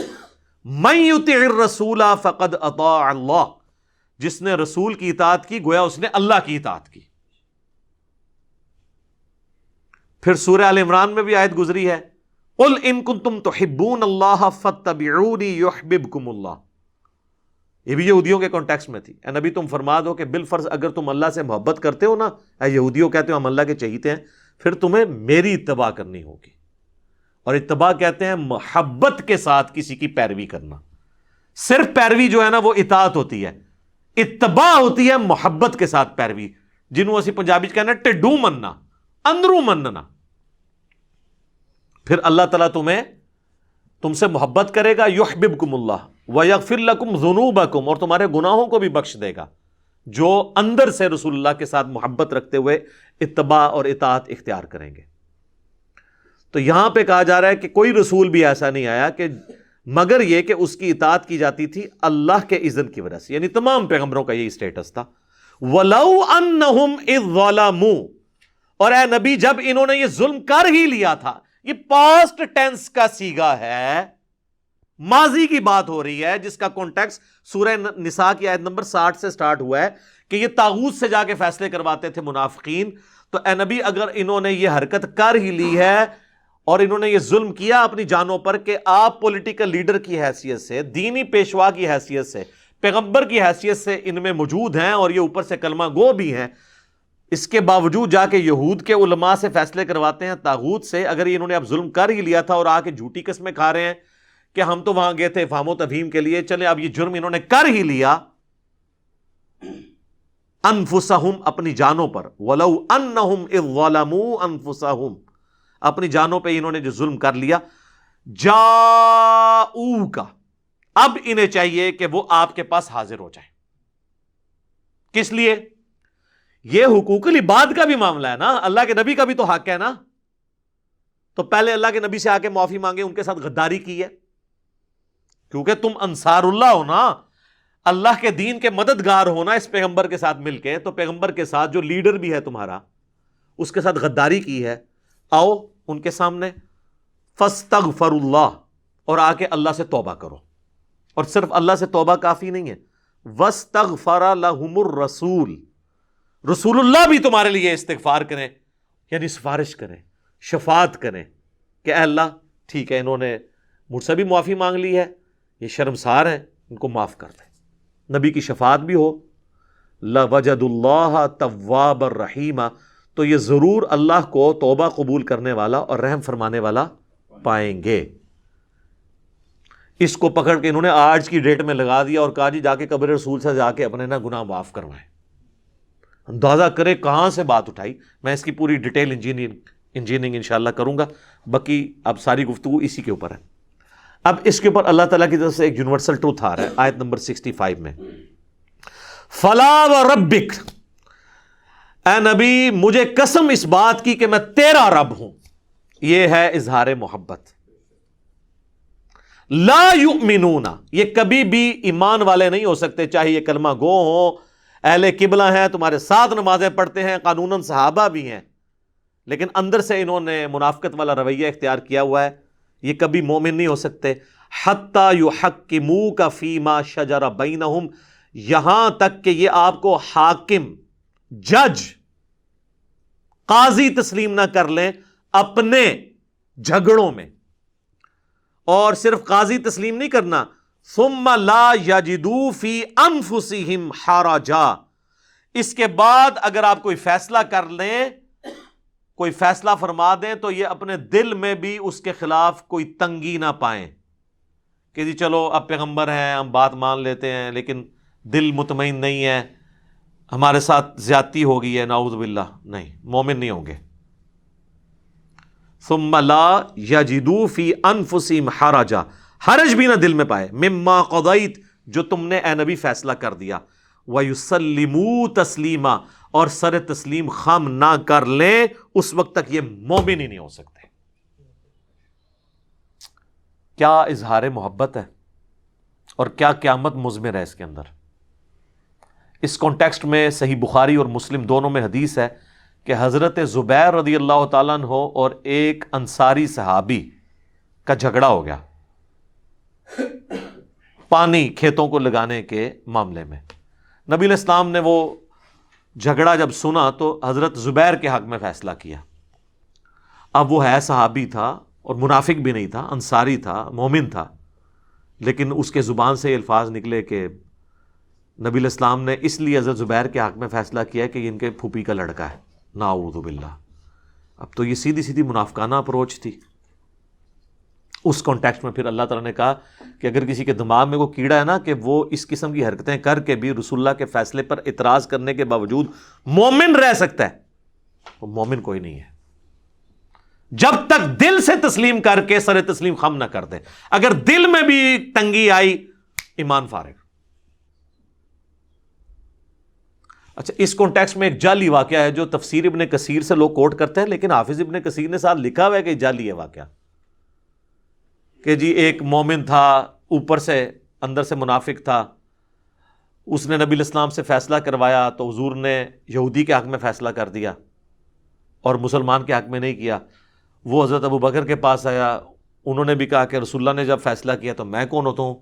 من یطع الرسول فقد اطاع اللہ، جس نے رسول کی اطاعت کی گویا اس نے اللہ کی اطاعت کی. پھر سورہ آل عمران میں بھی آیت گزری ہے قل ان کنتم تحبون اللہ فاتبعونی یحببکم اللہ. یہ بھی یہودیوں کے کانٹیکسٹ میں تھی. اے نبی تم فرما دو کہ بالفرض اگر تم اللہ سے محبت کرتے ہو نا، اے یہودیوں کہتے ہو ہم اللہ کے چہیتے ہیں، پھر تمہیں میری اتباع کرنی ہوگی. اور اتباع کہتے ہیں محبت کے ساتھ کسی کی پیروی کرنا. صرف پیروی جو ہے نا وہ اطاعت ہوتی ہے، اتباع ہوتی ہے محبت کے ساتھ پیروی، جنہوں اسی پنجابی کہنا ٹڈو مننا، اندروں مننا. پھر اللہ تعالیٰ تم سے محبت کرے گا، یحببکم اللہ ویغفر لکم ذنوبکم، اور تمہارے گناہوں کو بھی بخش دے گا، جو اندر سے رسول اللہ کے ساتھ محبت رکھتے ہوئے اتباع اور اطاعت اختیار کریں گے. تو یہاں پہ کہا جا رہا ہے کہ کوئی رسول بھی ایسا نہیں آیا کہ مگر یہ کہ اس کی اطاعت کی جاتی تھی اللہ کے اذن کی وجہ سے. یعنی تمام پیغمبروں کا یہی سٹیٹس تھا. وَلَوْ أَنَّهُمْ إِذْ ظَلَمُوا، اور اے نبی جب انہوں نے یہ ظلم کر ہی لیا تھا، یہ پاسٹ ٹینس کا صیغہ ہے، ماضی کی بات ہو رہی ہے، جس کا کانٹیکس سورہ نساء کی آیت نمبر 60 سے سٹارٹ ہوا ہے کہ یہ طاغوت سے جا کے فیصلے کرواتے تھے منافقین. تو اے نبی اگر انہوں نے یہ حرکت کر ہی لی ہے اور انہوں نے یہ ظلم کیا اپنی جانوں پر کہ آپ پولیٹیکل لیڈر کی حیثیت سے، دینی پیشوا کی حیثیت سے، پیغمبر کی حیثیت سے ان میں موجود ہیں اور یہ اوپر سے کلمہ گو بھی ہیں، اس کے باوجود جا کے یہود کے علماء سے فیصلے کرواتے ہیں طاغوت سے. اگر انہوں نے اب ظلم کر ہی لیا تھا اور آ کے جھوٹی قسمیں کھا رہے ہیں کہ ہم تو وہاں گئے تھے افہام و تفہیم کے لیے، چلے اب یہ جرم انہوں نے کر ہی لیا، انفسہم اپنی جانوں پر، ولو انہم اذ ظلموا انفسہم اپنی جانوں پہ انہوں نے جو ظلم کر لیا، جاؤکا اب انہیں چاہیے کہ وہ آپ کے پاس حاضر ہو جائیں. کس لیے؟ یہ حقوق العباد کا بھی معاملہ ہے نا، اللہ کے نبی کا بھی تو حق ہے نا. تو پہلے اللہ کے نبی سے آ کے معافی مانگے، ان کے ساتھ غداری کی ہے، کیونکہ تم انصار اللہ ہو نا، اللہ کے دین کے مددگار ہونا اس پیغمبر کے ساتھ مل کے، تو پیغمبر کے ساتھ جو لیڈر بھی ہے تمہارا اس کے ساتھ غداری کی ہے، آؤ ان کے سامنے فاستغفر اللہ اور آ کے اللہ سے توبہ کرو. اور صرف اللہ سے توبہ کافی نہیں ہے، واستغفر لہم الرسول، رسول اللہ بھی تمہارے لیے استغفار کریں، یعنی سفارش کریں، شفاعت کریں کہ اے اللہ ٹھیک ہے انہوں نے مجھ سے بھی معافی مانگ لی ہے، یہ شرمسار ہیں، ان کو معاف کر دیں. نبی کی شفاعت بھی ہو. لَوَجَدُ اللَّهَ تَوَّابًا رَحِيمًا، تو یہ ضرور اللہ کو توبہ قبول کرنے والا اور رحم فرمانے والا پائیں گے. اس کو پکڑ کے انہوں نے آج کی ڈیٹ میں لگا دیا اور کہا جی جا کے قبر رسول سے جا کے اپنے نا گناہ معاف کروائیں. اندازہ کرے کہاں سے بات اٹھائی. میں اس کی پوری ڈیٹیل انجینئرنگ انشاءاللہ کروں گا، باقی اب ساری گفتگو اسی کے اوپر ہے. اب اس کے اوپر اللہ تعالیٰ کی طرف سے ایک یونیورسل ٹروتھ آ رہا ہے آیت نمبر 65 میں، فَلَا وَرَبِّكَ، اے نبی مجھے قسم اس بات کی کہ میں تیرا رب ہوں. یہ ہے اظہار محبت. لا یؤمنون، یہ کبھی بھی ایمان والے نہیں ہو سکتے، چاہے یہ کلمہ گو ہوں، اہل قبلہ ہیں، تمہارے ساتھ نمازیں پڑھتے ہیں، قانوناً صحابہ بھی ہیں، لیکن اندر سے انہوں نے منافقت والا رویہ اختیار کیا ہوا ہے، یہ کبھی مومن نہیں ہو سکتے. حتی یحکموک فیما شجر بینہم، یہاں تک کہ یہ آپ کو حاکم، جج، قاضی تسلیم نہ کر لیں اپنے جھگڑوں میں. اور صرف قاضی تسلیم نہیں کرنا، ثم لا یجدوا فی انفسہم حرجا، اس کے بعد اگر آپ کوئی فیصلہ کر لیں، کوئی فیصلہ فرما دیں، تو یہ اپنے دل میں بھی اس کے خلاف کوئی تنگی نہ پائیں کہ جی چلو اب پیغمبر ہیں ہم بات مان لیتے ہیں، لیکن دل مطمئن نہیں ہے، ہمارے ساتھ زیادتی ہو گئی ہے، نعوذ باللہ. نہیں، مومن نہیں ہوں گے. ثم لا یجدوا فی انفسہم حرجا، حرج بھی نہ دل میں پائے، مما قضیت، جو تم نے اے نبی فیصلہ کر دیا، ویسلموا تسلیما، اور سر تسلیم خم نہ کر لیں، اس وقت تک یہ مومن ہی نہیں ہو سکتے. کیا اظہار محبت ہے اور کیا قیامت مضمر ہے اس کے اندر. اس کانٹیکسٹ میں صحیح بخاری اور مسلم دونوں میں حدیث ہے کہ حضرت زبیر رضی اللہ تعالیٰ عنہ اور ایک انصاری صحابی کا جھگڑا ہو گیا پانی کھیتوں کو لگانے کے معاملے میں. نبی علیہ السلام نے وہ جھگڑا جب سنا تو حضرت زبیر کے حق میں فیصلہ کیا. اب وہ ہے صحابی تھا اور منافق بھی نہیں تھا، انصاری تھا، مومن تھا، لیکن اس کے زبان سے یہ الفاظ نکلے کہ نبی علیہ السلام نے اس لیے حضرت زبیر کے حق میں فیصلہ کیا کہ یہ ان کے پھوپھی کا لڑکا ہے، نعوذ باللہ. اب تو یہ سیدھی سیدھی منافقانہ اپروچ تھی. اس کانٹیکسٹ میں پھر اللہ تعالیٰ نے کہا کہ اگر کسی کے دماغ میں وہ کیڑا ہے نا کہ وہ اس قسم کی حرکتیں کر کے بھی رسول اللہ کے فیصلے پر اعتراض کرنے کے باوجود مومن رہ سکتا ہے، وہ مومن کوئی نہیں ہے جب تک دل سے تسلیم کر کے سر تسلیم خم نہ کر دے. اگر دل میں بھی تنگی آئی، ایمان فارغ. اچھا، اس کانٹیکسٹ میں ایک جعلی واقعہ ہے جو تفسیر ابن کثیر سے لوگ کوٹ کرتے ہیں، لیکن حافظ ابن کثیر نے ساتھ لکھا ہوا ہے کہ جعلی ہے واقعہ، کہ جی ایک مومن تھا، اوپر سے اندر سے منافق تھا. اس نے نبی الاسلام سے فیصلہ کروایا تو حضور نے یہودی کے حق میں فیصلہ کر دیا اور مسلمان کے حق میں نہیں کیا. وہ حضرت ابو بکر کے پاس آیا, انہوں نے بھی کہا کہ رسول اللہ نے جب فیصلہ کیا تو میں کون ہوتا ہوں.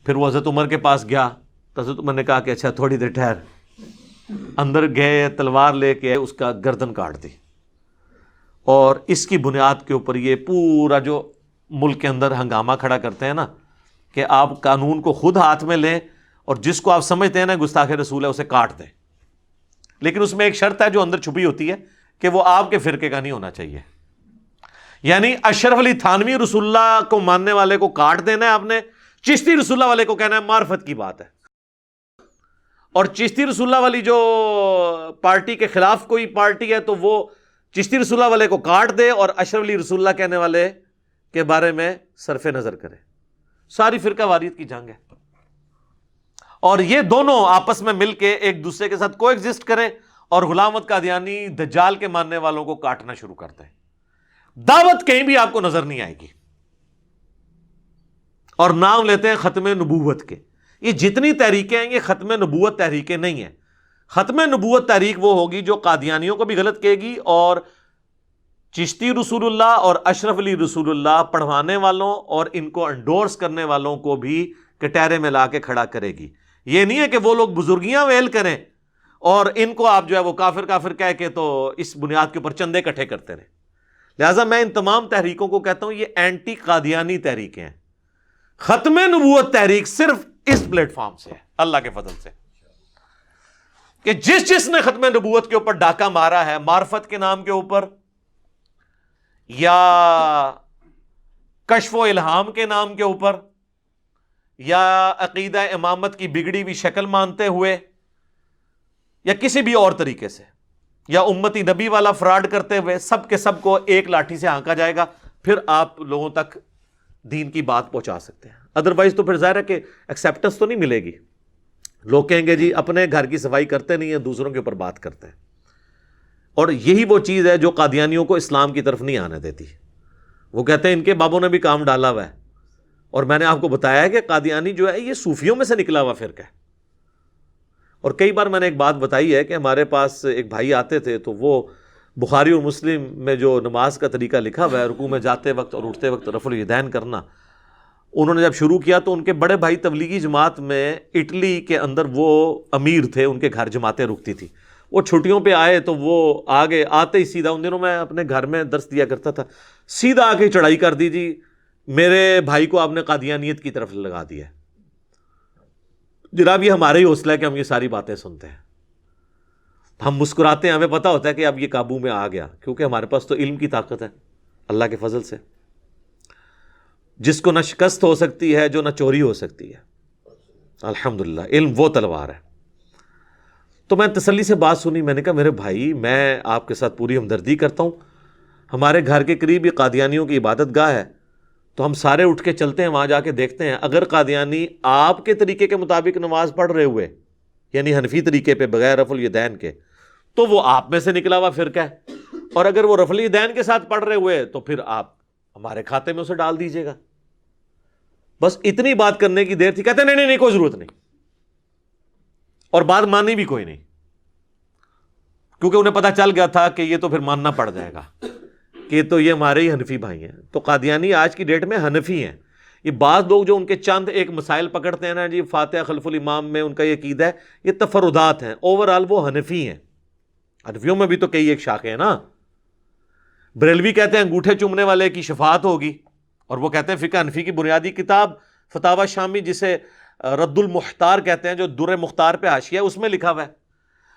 پھر وہ حضرت عمر کے پاس گیا تو حضرت عمر نے کہا کہ اچھا تھوڑی دیر ٹھہر. اندر گئے, تلوار لے کے اس کا گردن کاٹ دی. اور اس کی بنیاد کے اوپر یہ پورا جو ملک کے اندر ہنگامہ کھڑا کرتے ہیں نا کہ آپ قانون کو خود ہاتھ میں لیں اور جس کو آپ سمجھتے ہیں نا گستاخ رسول ہے اسے کاٹ دیں, لیکن اس میں ایک شرط ہے جو اندر چھپی ہوتی ہے کہ وہ آپ کے فرقے کا نہیں ہونا چاہیے. یعنی اشرف علی تھانوی رسول اللہ کو ماننے والے کو کاٹ دینا ہے آپ نے, چشتی رسول اللہ والے کو کہنا ہے معرفت کی بات ہے. اور چشتی رسول اللہ والی جو پارٹی کے خلاف کوئی پارٹی ہے تو وہ چشتی رسول اللہ والے کو کاٹ دے اور اشرف علی رسول اللہ کہنے والے کے بارے میں صرف نظر کرے. ساری فرقہ واریت کی جنگ ہے, اور یہ دونوں آپس میں مل کے ایک دوسرے کے ساتھ کو ایگزسٹ کریں اور غلام احمد قادیانی دجال کے ماننے والوں کو کاٹنا شروع کرتے ہیں. دعوت کہیں بھی آپ کو نظر نہیں آئے گی, اور نام لیتے ہیں ختم نبوت کے. یہ جتنی تحریکیں ہیں یہ ختم نبوت تحریکیں نہیں ہیں. ختم نبوت تحریک وہ ہوگی جو قادیانیوں کو بھی غلط کہے گی اور چشتی رسول اللہ اور اشرف علی رسول اللہ پڑھوانے والوں اور ان کو انڈورس کرنے والوں کو بھی کٹہرے میں لا کے کھڑا کرے گی. یہ نہیں ہے کہ وہ لوگ بزرگیاں ویل کریں اور ان کو آپ جو ہے وہ کافر کافر کہہ کے تو اس بنیاد کے اوپر چندے اکٹھے کرتے رہیں. لہٰذا میں ان تمام تحریکوں کو کہتا ہوں یہ اینٹی قادیانی تحریکیں ہیں. ختم نبوت تحریک صرف اس پلیٹ فارم سے ہے اللہ کے فضل سے, کہ جس نے ختم نبوت کے اوپر ڈاکہ مارا ہے معرفت کے نام کے اوپر یا کشف و الہام کے نام کے اوپر یا عقیدہ امامت کی بگڑی ہوئی شکل مانتے ہوئے یا کسی بھی اور طریقے سے یا امتی نبی والا فراڈ کرتے ہوئے, سب کے سب کو ایک لاٹھی سے ہانکا جائے گا. پھر آپ لوگوں تک دین کی بات پہنچا سکتے ہیں. ادروائز تو پھر ظاہر ہے کہ ایکسیپٹنس تو نہیں ملے گی. لوگ کہیں گے جی اپنے گھر کی صفائی کرتے نہیں ہیں, دوسروں کے اوپر بات کرتے ہیں. اور یہی وہ چیز ہے جو قادیانیوں کو اسلام کی طرف نہیں آنے دیتی. وہ کہتے ہیں ان کے بابوں نے بھی کام ڈالا ہوا ہے, اور میں نے آپ کو بتایا ہے کہ قادیانی جو ہے یہ صوفیوں میں سے نکلا ہوا فرقہ ہے. اور کئی بار میں نے ایک بات بتائی ہے کہ ہمارے پاس ایک بھائی آتے تھے تو وہ بخاری اور مسلم میں جو نماز کا طریقہ لکھا ہوا ہے رکوع میں جاتے وقت اور اٹھتے وقت رفع الیدین کرنا, انہوں نے جب شروع کیا تو ان کے بڑے بھائی تبلیغی جماعت میں اٹلی کے اندر وہ امیر تھے, ان کے گھر جماعتیں رکتی تھی. وہ چھٹیوں پہ آئے تو وہ آگے آتے ہی سیدھا, ان دنوں میں اپنے گھر میں درس دیا کرتا تھا, سیدھا آ کے چڑھائی کر دی جی میرے بھائی کو آپ نے قادیانیت کی طرف لگا دیا ہے. جناب یہ ہمارا ہی حوصلہ ہے کہ ہم یہ ساری باتیں سنتے ہیں, ہم مسکراتے ہیں, ہمیں پتہ ہوتا ہے کہ اب یہ قابو میں آ گیا, کیونکہ ہمارے پاس تو علم کی طاقت ہے اللہ کے فضل سے, جس کو نہ شکست ہو سکتی ہے جو نہ چوری ہو سکتی ہے. الحمدللہ علم وہ تلوار ہے. تو میں تسلی سے بات سنی, میں نے کہا میرے بھائی میں آپ کے ساتھ پوری ہمدردی کرتا ہوں, ہمارے گھر کے قریب یہ قادیانیوں کی عبادت گاہ ہے تو ہم سارے اٹھ کے چلتے ہیں وہاں جا کے دیکھتے ہیں. اگر قادیانی آپ کے طریقے کے مطابق نماز پڑھ رہے ہوئے یعنی حنفی طریقے پہ بغیر رفع الیدین کے تو وہ آپ میں سے نکلا ہوا فرقہ ہے, اور اگر وہ رفع الیدین کے ساتھ پڑھ رہے ہوئے تو پھر آپ ہمارے کھاتے میں اسے ڈال دیجیے گا. بس اتنی بات کرنے کی دیر تھی. کہتے نہیں نہیں نہیں کوئی ضرورت نہیں, اور بات مانی بھی کوئی نہیں, کیونکہ انہیں پتا چل گیا تھا کہ یہ تو پھر ماننا پڑ جائے گا کہ تو یہ ہمارے ہی حنفی بھائی ہیں. تو قادیانی آج کی ڈیٹ میں حنفی ہیں. یہ بعض لوگ جو ان کے چند ایک مسائل پکڑتے ہیں نا جی فاتحہ خلف الامام میں ان کا یہ عقیدہ ہے, یہ تفردات ہیں, اوورآل وہ حنفی ہیں. حنفیوں میں بھی تو کئی ایک شاخیں ہیں نا. بریلوی کہتے ہیں انگوٹھے چومنے والے کی شفاعت ہوگی, اور وہ کہتے ہیں فقہ حنفی کی بنیادی کتاب فتاوی شامی جسے رد المختار کہتے ہیں جو در مختار پہ حاشیہ ہے اس میں لکھا ہوا ہے.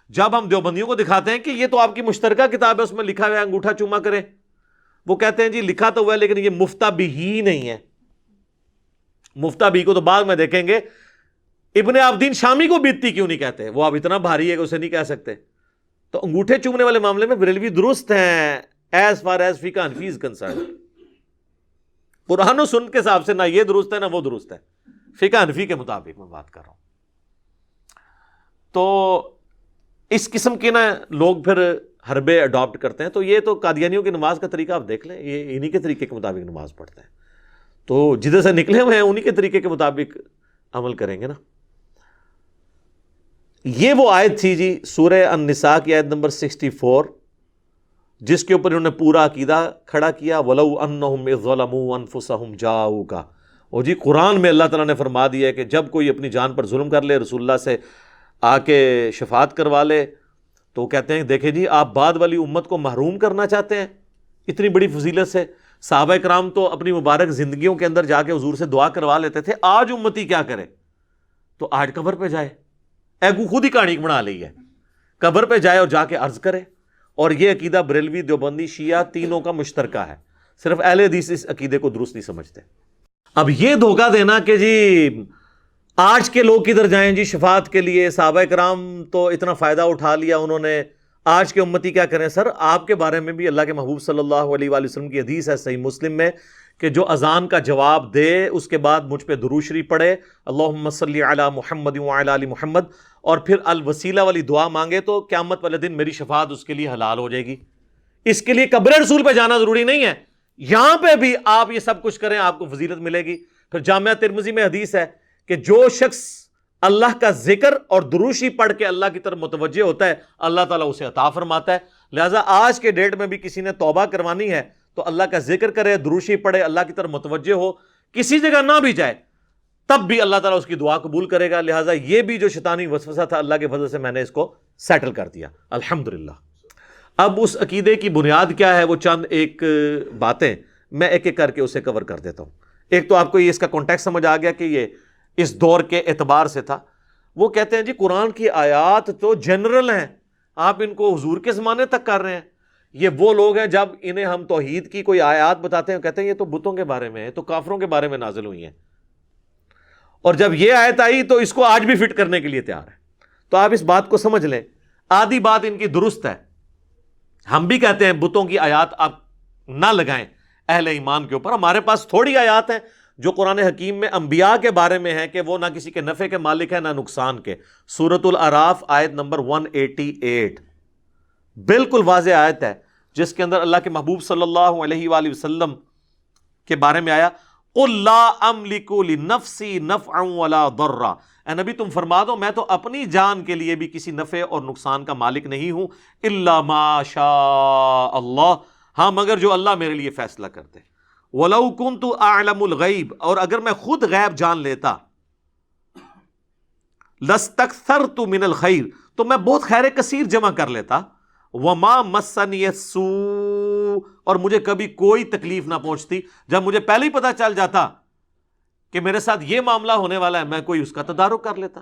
جب ہم دیوبندیوں کو دکھاتے ہیں کہ یہ تو آپ کی مشترکہ کتاب ہے اس میں لکھا ہوا ہے انگوٹھا چوما کریں, وہ کہتے ہیں جی لکھا تو ہوا ہے لیکن یہ مفتہ بھی ہی نہیں ہے. مفتہ بھی کو تو بعد میں دیکھیں گے. ابن عابدین شامی کو بیتی کیوں نہیں کہتے, وہ اب اتنا بھاری ہے کہ اسے نہیں کہہ سکتے. تو انگوٹھے چومنے والے معاملے میں بریلوی درست ہیں ایز فار ایز فقہ حنفی از کنسرن. قرآن و سنت کے حساب سے نہ یہ درست ہے نہ وہ درست ہے, فقہ حنفی کے مطابق میں بات کر رہا ہوں. تو اس قسم کے نا لوگ پھر حربے اڈاپٹ کرتے ہیں. تو یہ تو قادیانیوں کی نماز کا طریقہ آپ دیکھ لیں, یہ انہی کے طریقے کے مطابق نماز پڑھتے ہیں. تو جدھر سے نکلے ہوئے ہیں انہی کے طریقے کے مطابق عمل کریں گے نا. یہ وہ آیت تھی جی سورہ النساء کی آیت نمبر 64، جس کے اوپر انہوں نے پورا عقیدہ کھڑا کیا، وَلَوْ أَنَّهُمْ إِذْ ظَلَمُوا أَنفُسَهُمْ جَاءُوكَ۔ اور جی قرآن میں اللہ تعالیٰ نے فرما دیا ہے کہ جب کوئی اپنی جان پر ظلم کر لے، رسول اللہ سے آ کے شفاعت کروا لے، تو کہتے ہیں دیکھیں جی آپ بعد والی امت کو محروم کرنا چاہتے ہیں اتنی بڑی فضیلت سے۔ صحابہ کرام تو اپنی مبارک زندگیوں کے اندر جا کے حضور سے دعا کروا لیتے تھے، آج امتی کیا کرے؟ تو آج قبر پہ جائے، ایگو خود ہی کہانی بنا لی ہے، قبر پہ جائے اور جا کے عرض کرے۔ اور یہ عقیدہ بریلوی، دیوبندی، شیعہ تینوں کا مشترکہ ہے، صرف اہل حدیث اس عقیدے کو درست نہیں سمجھتے۔ اب یہ دھوکہ دینا کہ جی آج کے لوگ کدھر جائیں جی شفاعت کے لیے، صحابہ کرام تو اتنا فائدہ اٹھا لیا انہوں نے، آج کے امتی کیا کریں؟ سر آپ کے بارے میں بھی اللہ کے محبوب صلی اللہ علیہ وآلہ وسلم کی حدیث ہے صحیح مسلم میں کہ جو اذان کا جواب دے اس کے بعد مجھ پہ درود شریف پڑھے، اللہم صلی علی محمد وعلی آل محمد، اور پھر الوسیلہ والی دعا مانگے تو قیامت والے دن میری شفاعت اس کے لیے حلال ہو جائے گی۔ اس کے لیے قبر رسول پہ جانا ضروری نہیں ہے، یہاں پہ بھی آپ یہ سب کچھ کریں آپ کو فضیلت ملے گی۔ پھر جامعہ ترمذی میں حدیث ہے کہ جو شخص اللہ کا ذکر اور درود شریف پڑھ کے اللہ کی طرف متوجہ ہوتا ہے، اللہ تعالیٰ اسے عطا فرماتا ہے۔ لہٰذا آج کے ڈیٹ میں بھی کسی نے توبہ کروانی ہے تو اللہ کا ذکر کرے، درود شریف پڑھے، اللہ کی طرف متوجہ ہو، کسی جگہ نہ بھی جائے تب بھی اللہ تعالیٰ اس کی دعا قبول کرے گا۔ لہٰذا یہ بھی جو شیطانی وسوسہ تھا اللہ کے فضل سے میں نے اس کو سیٹل کر دیا الحمدللہ۔ اب اس عقیدے کی بنیاد کیا ہے وہ چند ایک باتیں میں ایک ایک کر کے اسے کور کر دیتا ہوں۔ ایک تو آپ کو یہ اس کا کانٹیکسٹ سمجھ آ گیا کہ یہ اس دور کے اعتبار سے تھا۔ وہ کہتے ہیں جی قرآن کی آیات تو جنرل ہیں، آپ ان کو حضور کے زمانے تک کر رہے ہیں۔ یہ وہ لوگ ہیں جب انہیں ہم توحید کی کوئی آیات بتاتے ہیں کہتے ہیں یہ تو بتوں کے بارے میں ہے، تو کافروں کے بارے میں نازل ہوئی ہیں، اور جب یہ آیت آئی تو اس کو آج بھی فٹ کرنے کے لیے تیار ہے۔ تو آپ اس بات کو سمجھ لیں، آدھی بات ان کی درست ہے، ہم بھی کہتے ہیں بتوں کی آیات آپ نہ لگائیں اہل ایمان کے اوپر۔ ہمارے پاس تھوڑی آیات ہیں جو قرآن حکیم میں انبیاء کے بارے میں ہے کہ وہ نہ کسی کے نفع کے مالک ہے نہ نقصان کے۔ سورۃ الاعراف آیت نمبر 188 بالکل واضح آیت ہے جس کے اندر اللہ کے محبوب صلی اللہ علیہ وآلہ وسلم کے بارے میں آیا قُلْ لَا أَمْلِكُ لِنَفْسِي نَفْعًا وَلَا ضَرًّا، اے نبی تم فرما دو میں تو اپنی جان کے لیے بھی کسی نفع اور نقصان کا مالک نہیں ہوں، إِلَّا مَا شَاءَ اللَّهُ، ہاں مگر جو اللہ میرے لیے فیصلہ کرتے۔ وَلَوْ كُنْتُ أَعْلَمُ الْغَيْبَ، اور اگر میں خود غیب جان لیتا، لَاسْتَكْثَرْتُ مِنَ الْخَيْرِ، تو میں بہت خیر کثیر جمع کر لیتا، وَمَا مَسَّنِيَ السُّوءُ، اور مجھے کبھی کوئی تکلیف نہ پہنچتی۔ جب مجھے پہلے ہی پتا چل جاتا کہ میرے ساتھ یہ معاملہ ہونے والا ہے میں کوئی اس کا تدارک کر لیتا۔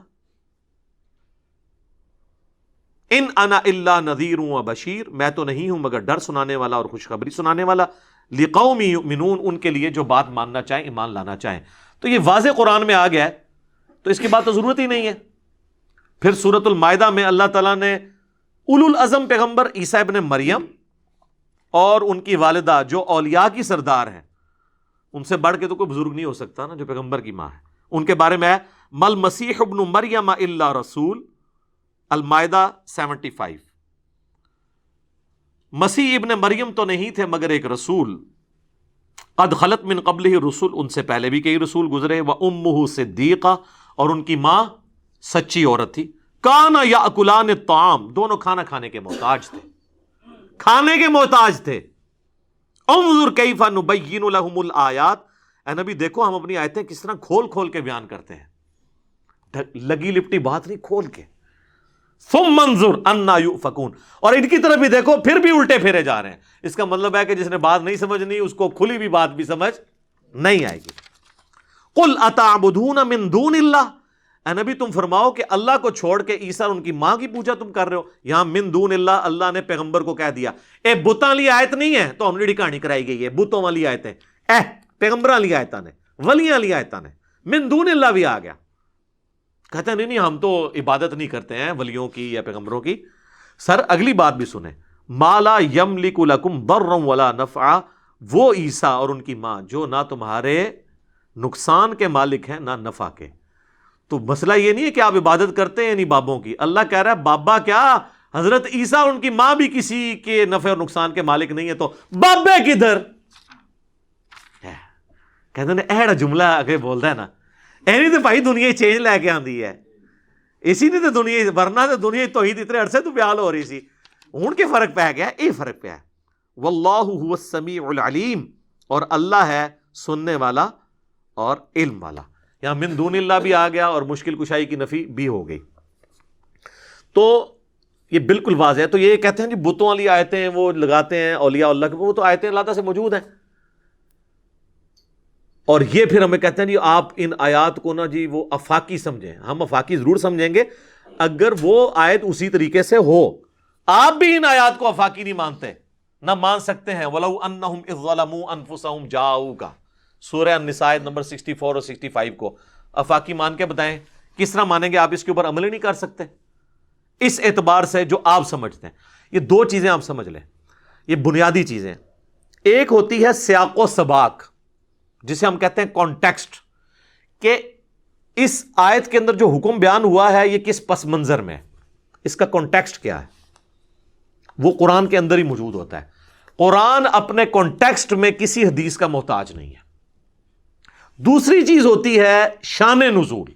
ان انا الا نذیر و بشیر، میں تو نہیں ہوں مگر ڈر سنانے والا اور خوشخبری سنانے والا، لقوم یؤمنون، ان کے لیے جو بات ماننا چاہیں ایمان لانا چاہیں۔ تو یہ واضح قرآن میں آ گیا ہے تو اس کی بات تو ضرورت ہی نہیں ہے۔ پھر سورۃ المائدہ میں اللہ تعالیٰ نے اولو العزم پیغمبر عیسیٰ ابن مریم اور ان کی والدہ جو اولیاء کی سردار ہیں، ان سے بڑھ کے تو کوئی بزرگ نہیں ہو سکتا نا جو پیغمبر کی ماں ہے، ان کے بارے میں ہے مل مسیح ابن مریم الا رسول، المائدہ 75۔ مسیح ابن مریم تو نہیں تھے مگر ایک رسول، قد خلت من قبلہ رسول، ان سے پہلے بھی کئی رسول گزرے، وامہ صدیقہ، اور ان کی ماں سچی عورت تھی، کانا یاکلان الطعام، دونوں کھانا کھانے کے محتاج تھے، کھانے کے محتاج تھے۔ انظر کیف نبین لہم الآیات، اے نبی دیکھو ہم اپنی آیتیں کس طرح کھول کھول کے بیان کرتے ہیں، لگی لپٹی بات نہیں، کھول کے۔ ثم انظر انا یؤفکون، اور ان کی طرف بھی دیکھو پھر بھی الٹے پھیرے جا رہے ہیں۔ اس کا مطلب ہے کہ جس نے بات نہیں سمجھنی اس کو کھلی بھی بات بھی سمجھ نہیں آئے گی۔ قل اتعبدون من دون اللہ، اے نبی تم فرماؤ کہ اللہ کو چھوڑ کے عیسیٰ اور ان کی ماں کی پوجا تم کر رہے ہو۔ یہاں من دون اللہ، اللہ نے پیغمبر کو کہہ دیا اے بتاں والی آیت نہیں ہے تو ہم نے کہانی کرائی گئی ہے، بتوں والی آیتیں، پیغمبراں والی آیتاں نے، ولیاں والی آیتاں نے، من دون اللہ بھی آ گیا۔ کہتے ہیں نہیں ہم تو عبادت نہیں کرتے ہیں ولیوں کی یا پیغمبروں کی۔ سر اگلی بات بھی سنیں، ما لا یملک لکم ضرا ولا نفعا، وہ عیسیٰ اور ان کی ماں جو نہ تمہارے نقصان کے مالک ہیں نہ نفع کے۔ تو مسئلہ یہ نہیں ہے کہ آپ عبادت کرتے ہیں نہیں بابوں کی، اللہ کہہ رہا ہے بابا کیا، حضرت عیسیٰ اور ان کی ماں بھی کسی کے نفع اور نقصان کے مالک نہیں ہے، تو بابے کدھر؟ کہتے ہیں ایڑا جملہ اگے بولتا ہے نا، اینی تو بھائی دنیا چینج لے کے آندی ہے، اسی نے تو دنیا ورنہ تو دنیا توحید اتنے عرصے تو بیان ہو رہی سی، ہن کے فرق پہ گیا، یہ فرق پہ ہے۔ واللہ هو السمیع العلیم، اور اللہ ہے سننے والا اور علم والا۔ یہاں من دون اللہ بھی آ گیا اور مشکل کشائی کی نفی بھی ہو گئی۔ تو یہ بالکل واضح ہے۔ تو یہ کہتے ہیں جی بتوں والی آیتیں وہ لگاتے ہیں اولیاء اللہ کے، وہ تو آیتیں اللہ تعالیٰ سے موجود ہیں، اور یہ پھر ہمیں کہتے ہیں جی آپ ان آیات کو نا جی وہ افاقی سمجھیں۔ ہم افاقی ضرور سمجھیں گے اگر وہ آیت اسی طریقے سے ہو۔ آپ بھی ان آیات کو افاقی نہیں مانتے، نہ مان سکتے ہیں۔ وَلَوْ أَنَّهُمْ إِذْ ظَلَمُوا أَنفُسَهُمْ جَاءُوكَ، سورہ النساء نمبر 64 اور 65 کو افاقی مان کے بتائیں کس طرح مانیں گے؟ آپ اس کے اوپر عمل ہی نہیں کر سکتے۔ اس اعتبار سے جو آپ سمجھتے ہیں، یہ دو چیزیں آپ سمجھ لیں، یہ بنیادی چیزیں۔ ایک ہوتی ہے سیاق و سباق، جسے ہم کہتے ہیں کانٹیکسٹ، کہ اس آیت کے اندر جو حکم بیان ہوا ہے یہ کس پس منظر میں ہے، اس کا کانٹیکسٹ کیا ہے، وہ قرآن کے اندر ہی موجود ہوتا ہے۔ قرآن اپنے کانٹیکسٹ میں کسی حدیث کا محتاج نہیں ہے۔ دوسری چیز ہوتی ہے شان نزول۔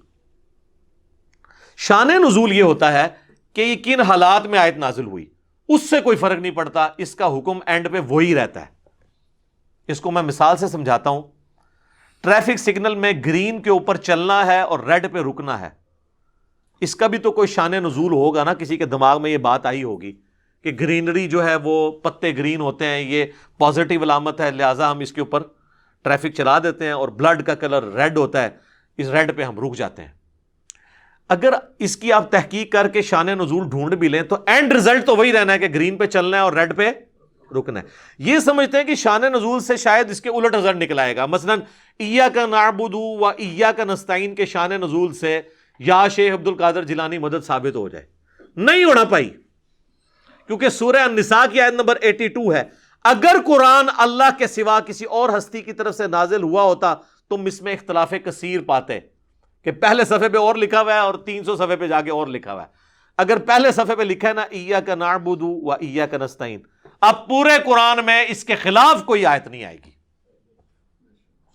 شان نزول یہ ہوتا ہے کہ یہ کن حالات میں آیت نازل ہوئی، اس سے کوئی فرق نہیں پڑتا، اس کا حکم اینڈ پہ وہی رہتا ہے۔ اس کو میں مثال سے سمجھاتا ہوں۔ ٹریفک سگنل میں گرین کے اوپر چلنا ہے اور ریڈ پہ رکنا ہے، اس کا بھی تو کوئی شان نزول ہوگا نا، کسی کے دماغ میں یہ بات آئی ہوگی کہ گرینری جو ہے وہ پتے گرین ہوتے ہیں، یہ پازیٹیو علامت ہے، لہٰذا ہم اس کے اوپر ٹریفک چلا دیتے ہیں، اور بلڈ کا کلر ریڈ ہوتا ہے، اس ریڈ پہ ہم رک جاتے ہیں۔ اگر اس کی آپ تحقیق کر کے شان نزول ڈھونڈ بھی لیں تو اینڈ رزلٹ تو وہی رہنا ہے کہ گرین پہ چلنا ہے اور ریڈ پہ رکنا ہے۔ یہ سمجھتے ہیں کہ شان نزول سے شاید اس کے الٹ رزلٹ نکل آئے گا، مثلا ایاک نعبد و ایاک نستعین کے شان نزول سے یا شیخ عبد القادر جیلانی مدد ثابت ہو جائے، نہیں ہونا پائی، کیونکہ سورہ النساء کی آیت نمبر 82 ہے۔ اگر قرآن اللہ کے سوا کسی اور ہستی کی طرف سے نازل ہوا ہوتا تم اس میں اختلاف کثیر پاتے، کہ پہلے صفحے پہ اور لکھا ہوا ہے اور 300 صفحے پہ جا کے اور لکھا ہوا ہے۔ اگر پہلے صفحے پہ لکھا ہے نا ایاک نعبد و ایاک نستعین، اب پورے قرآن میں اس کے خلاف کوئی آیت نہیں آئے گی،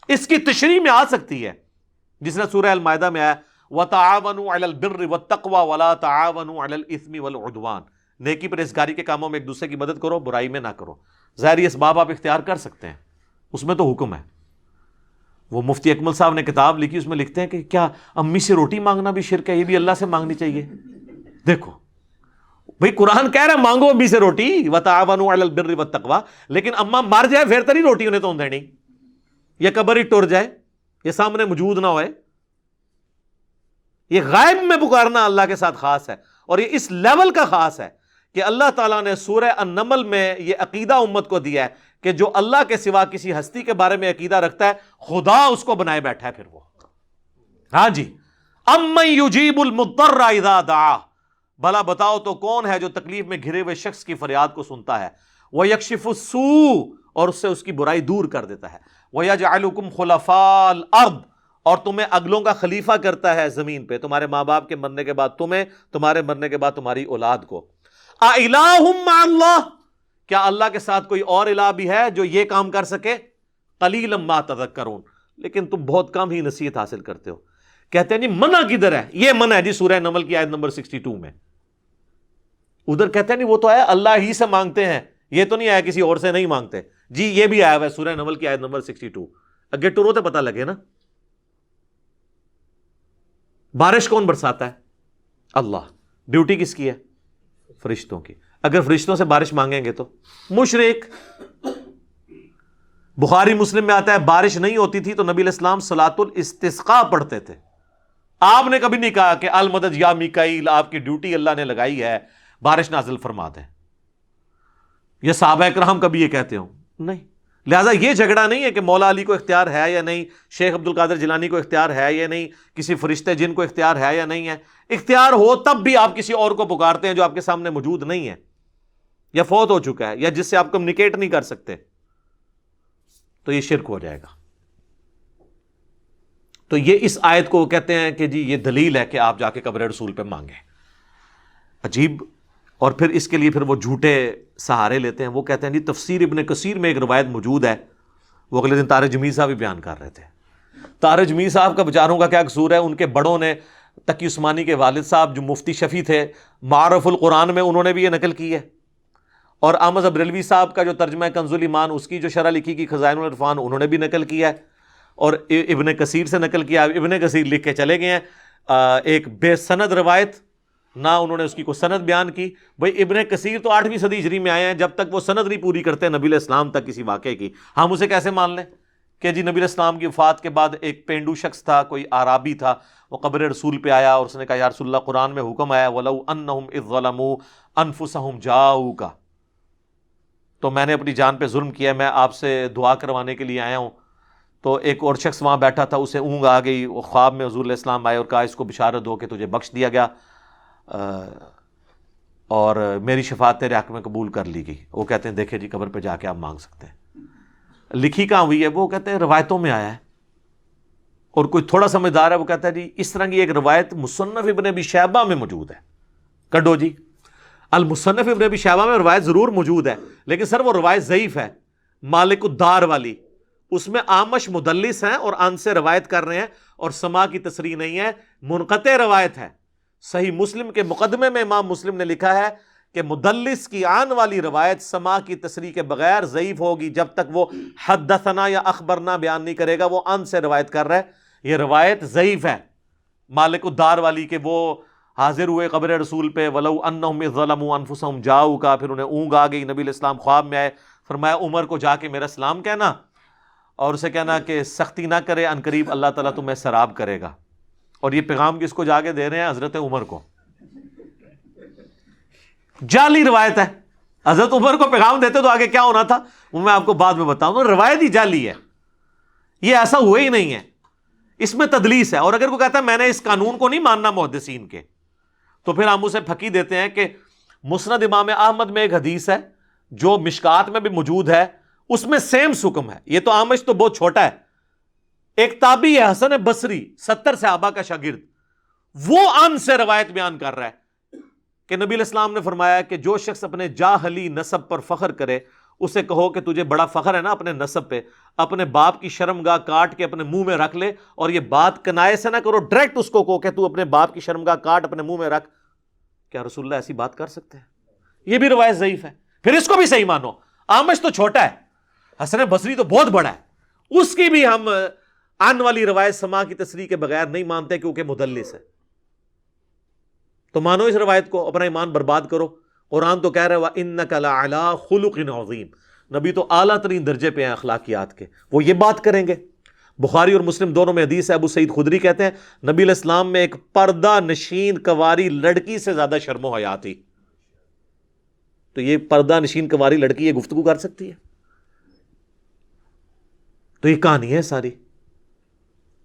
اس کی تشریح میں آ سکتی ہے، جس نے سورہ المائدہ میں آیا وَتَعَاوَنُوا عَلَى الْبِرِّ وَالتَّقْوَى وَلَا تَعَاوَنُوا عَلَى الْإِثْمِ وَالْعُدْوَانِ، نیکی پرہیزگاری کے کاموں میں ایک دوسرے کی مدد کرو، برائی میں نہ کرو۔ ظاہری اسباب آپ اختیار کر سکتے ہیں، اس میں تو حکم ہے۔ وہ مفتی اکمل صاحب نے کتاب لکھی، اس میں لکھتے ہیں کہ کیا امی سے روٹی مانگنا بھی شرک ہے؟ یہ بھی اللہ سے مانگنی چاہیے۔ دیکھو بھئی قرآن کہہ رہا ہے مانگو امی سے روٹی، وَتَعَاوَنُوا عَلَى الْبِرِّ وَالتَّقْوَى، لیکن اما مر جائے پھر تو نہیں روٹی انہیں تو دینی، یا قبر ہی ٹر جائے، یہ سامنے موجود نہ ہوئے۔ یہ غائب میں پکارنا اللہ کے ساتھ خاص ہے، اور یہ اس لیول کا خاص ہے کہ اللہ تعالیٰ نے سورہ النمل میں یہ عقیدہ امت کو دیا ہے کہ جو اللہ کے سوا کسی ہستی کے بارے میں عقیدہ رکھتا ہے خدا اس کو بنائے بیٹھا ہے۔ پھر وہ ہاں جی، امن یجیب المضطر اذا دعاہ، بھلا بتاؤ تو کون ہے جو تکلیف میں گھرے ہوئے شخص کی فریاد کو سنتا ہے، ویکشف السوء، اور اس سے اس کی برائی دور کر دیتا ہے، ویجعلکم خلفاء الارض، اور تمہیں اگلوں کا خلیفہ کرتا ہے زمین پہ، تمہارے ماں باپ کے مرنے کے بعد تمہیں، تمہارے مرنے کے بعد تمہاری اولاد کو۔ اِلٰہٌ مع اللہ، کیا اللہ کے ساتھ کوئی اور الہ بھی ہے جو یہ کام کر سکے؟ قلیلا ما تذکرون، لیکن تم بہت کم ہی نصیحت حاصل کرتے ہو۔ کہتے ہیں جی منع کدھر ہے؟ یہ منع ہے جی سورہ نمل کی آیت نمبر 62 میں۔ ادھر کہتے ہیں نہیں وہ تو ہے اللہ ہی سے مانگتے ہیں، یہ تو نہیں آیا کسی اور سے نہیں مانگتے، جی یہ بھی آیا ہوا ہے سورہ نمل کی آیت نمبر 62۔ اگے ٹرو تو پتہ لگے نا۔ بارش کون برساتا ہے؟ اللہ۔ ڈیوٹی کس کی ہے؟ فرشتوں کی۔ اگر فرشتوں سے بارش مانگیں گے تو مشرک۔ بخاری مسلم میں آتا ہے بارش نہیں ہوتی تھی تو نبی علیہ السلام صلاۃ الاستسقاء پڑھتے تھے، آپ نے کبھی نہیں کہا کہ المدد یا میکائیل، آپ کی ڈیوٹی اللہ نے لگائی ہے بارش نازل فرما دیں، یہ صحابہ کرام کبھی یہ کہتے ہوں؟ نہیں۔ لہٰذا یہ جھگڑا نہیں ہے کہ مولا علی کو اختیار ہے یا نہیں، شیخ عبد القادر جیلانی کو اختیار ہے یا نہیں، کسی فرشتے جن کو اختیار ہے یا نہیں ہے۔ اختیار ہو تب بھی آپ کسی اور کو پکارتے ہیں جو آپ کے سامنے موجود نہیں ہے یا فوت ہو چکا ہے یا جس سے آپ کمیونیکیٹ نہیں کر سکتے، تو یہ شرک ہو جائے گا۔ تو یہ اس آیت کو کہتے ہیں کہ جی یہ دلیل ہے کہ آپ جا کے قبر رسول پہ مانگیں۔ عجیب۔ اور پھر اس کے لیے پھر وہ جھوٹے سہارے لیتے ہیں، وہ کہتے ہیں جی تفسیر ابن کثیر میں ایک روایت موجود ہے، وہ اگلے دن طارق جمیل صاحب بھی بیان کر رہے تھے۔ طارق جمیل صاحب کا بیچاروں کا کیا قصور ہے، ان کے بڑوں نے تقی عثمانی کے والد صاحب جو مفتی شفیع تھے، معارف القرآن میں انہوں نے بھی یہ نقل کی ہے، اور احمد بریلوی صاحب کا جو ترجمہ کنز الایمان اس کی جو شرح لکھی کی خزائن العرفان انہوں نے بھی نقل کیا ہے، اور ابن کثیر سے نقل کیا۔ ابن کثیر لکھ کے چلے گئے ہیں ایک بے سند روایت، نہ انہوں نے اس کی کوئی سند بیان کی۔ بھئی ابن کثیر تو 8ویں صدی ہجری میں آئے ہیں، جب تک وہ سند نہیں پوری کرتے نبی علیہ السلام تک کسی واقعے کی، ہم اسے کیسے مان لیں کہ جی نبی علیہ السلام کی وفات کے بعد ایک پینڈو شخص تھا، کوئی اعرابی تھا، وہ قبر رسول پہ آیا اور اس نے کہا یا رسول اللہ قرآن میں حکم آیا وَلَوْ أَنَّهُمْ إِذْ ظَلَمُوا أَنفُسَهُمْ جَاءُوكَ، تو میں نے اپنی جان پہ ظلم کیا، میں آپ سے دعا کروانے کے لیے آیا ہوں۔ تو ایک اور شخص وہاں بیٹھا تھا، اسے اونگ آ گئی، وہ خواب میں حضور علیہ السلام آئے اور کہا اس کو بشارت دو کہ تجھے بخش دیا گیا اور میری شفاعت تیرے حق میں قبول کر لی گئی۔ وہ کہتے ہیں دیکھیں جی قبر پہ جا کے آپ مانگ سکتے ہیں۔ لکھی کہاں ہوئی ہے؟ وہ کہتے ہیں روایتوں میں آیا ہے، اور کوئی تھوڑا سمجھدار ہے وہ کہتا ہے جی اس طرح کی ایک روایت مصنف ابن ابی شیبہ میں موجود ہے۔ کڈو جی المصنف ابن ابی شیبہ میں روایت ضرور موجود ہے، لیکن سر وہ روایت ضعیف ہے، مالک الدار والی، اس میں آمش مدلس ہیں اور ان سے روایت کر رہے ہیں اور سما کی تصریح نہیں ہے، منقطع روایت ہے۔ صحیح مسلم کے مقدمے میں امام مسلم نے لکھا ہے کہ مدلس کی آن والی روایت سما کی تصریح کے بغیر ضعیف ہوگی جب تک وہ حدثنا یا اخبرنا بیان نہیں کرے گا، وہ ان سے روایت کر رہا ہے، یہ روایت ضعیف ہے مالک الدار والی کہ وہ حاضر ہوئے قبر رسول پہ وَلَوْ أَنَّهُمْ إِذْ ظَلَمُوا أَنفُسَهُمْ جَاءُوكَ، پھر انہیں اونگ آ گئی، نبی علیہ السلام خواب میں آئے، فرمایا عمر کو جا کے میرا سلام کہنا اور اسے کہنا کہ سختی نہ کرے، ان قریب اللہ تعالیٰ تمہیں سراب کرے گا۔ اور یہ پیغام کس کو جا کے دے رہے ہیں؟ حضرت عمر کو۔ جعلی روایت ہے، حضرت عمر کو پیغام دیتے تو آگے کیا ہونا تھا وہ میں آپ کو بعد میں بتاؤں گا، روایت ہی جعلی ہے، یہ ایسا ہوا ہی نہیں ہے، اس میں تدلیس ہے۔ اور اگر کوئی کہتا ہے میں نے اس قانون کو نہیں ماننا محدثین کے، تو پھر ہم اسے پھکی دیتے ہیں کہ مسند امام احمد میں ایک حدیث ہے جو مشکات میں بھی موجود ہے، اس میں سیم حکم ہے۔ یہ تو آمش تو بہت چھوٹا ہے، ایک تابعی ہے حسن بصری 70 صحابہ کا شاگرد، وہ ان سے روایت بیان کر رہا ہے کہ نبی علیہ السلام نے فرمایا کہ جو شخص اپنے جاہلی نسب پر فخر کرے اسے کہو کہ تجھے بڑا فخر ہے نا اپنے نسب پہ، اپنے باپ کی شرمگاہ کاٹ کے اپنے منہ میں رکھ لے، اور یہ بات کنائے سے نہ کرو، ڈائریکٹ اس کو کہو کہ تو اپنے باپ کی شرمگاہ کاٹ اپنے منہ میں رکھ۔ کیا رسول اللہ ایسی بات کر سکتے ہیں؟ یہ بھی روایت ضعیف ہے، پھر اس کو بھی صحیح مانو۔ آمش تو چھوٹا ہے، حسن بصری تو بہت بڑا ہے، اس کی بھی ہم آن والی روایت سما کی تصریح کے بغیر نہیں مانتے کیونکہ مدلس ہے۔ تو مانو اس روایت کو، اپنا ایمان برباد کرو۔ قرآن تو کہہ رہا ہے وَإِنَّكَ لَعَلَىٰ خُلُقٍ عَظِيمٍ، نبی تو اعلیٰ ترین درجے پہ ہیں اخلاقیات کے، وہ یہ بات کریں گے۔ بخاری اور مسلم دونوں میں حدیث ہے، ابو سعید خدری کہتے ہیں نبی علیہ السلام میں ایک پردہ نشین کنواری لڑکی سے زیادہ شرم و حیا تھی۔ تو یہ پردہ نشین کنواری لڑکی یہ گفتگو کر سکتی ہے؟ تو یہ کہانی ہے ساری۔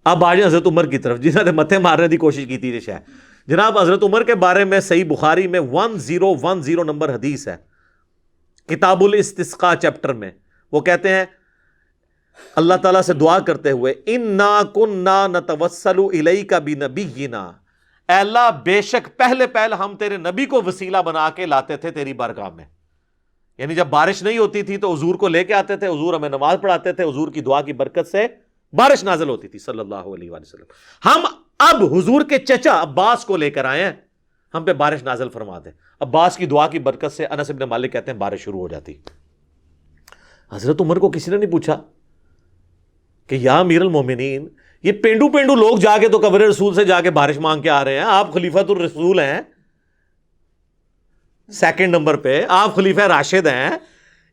اب آ جائیں حضرت عمر کی طرف، جنہوں نے متھے مارنے کی کوشش کی تھی شاید۔ جناب حضرت عمر کے بارے میں صحیح بخاری میں 1010 نمبر حدیث ہے، کتاب الاستسقاء چیپٹر میں، وہ کہتے ہیں اللہ تعالیٰ سے دعا کرتے ہوئے اِنَّا كُنَّا نَتَوَسَّلُ إِلَيْكَ بِنَبِيِّنَا، اے اللہ بے شک پہلے ہم تیرے نبی کو وسیلہ بنا کے لاتے تھے تیری بارگاہ میں، یعنی جب بارش نہیں ہوتی تھی تو حضور کو لے کے آتے تھے، حضور ہمیں نماز پڑھاتے تھے، حضور کی دعا کی برکت سے بارش نازل ہوتی تھی صلی اللہ علیہ وآلہ وسلم۔ ہم اب حضور کے چچا عباس کو لے کر آئے ہیں، ہم پہ بارش نازل فرما دیں۔ عباس کی دعا کی برکت سے انس بن مالک کہتے ہیں بارش شروع ہو جاتی۔ حضرت عمر کو کسی نے نہیں پوچھا کہ یا امیر المومنین، یہ پینڈو لوگ جا کے تو قبر رسول سے جا کے بارش مانگ کے آ رہے ہیں، آپ خلیفۃ الرسول ہیں، سیکنڈ نمبر پہ آپ خلیفہ راشد ہیں،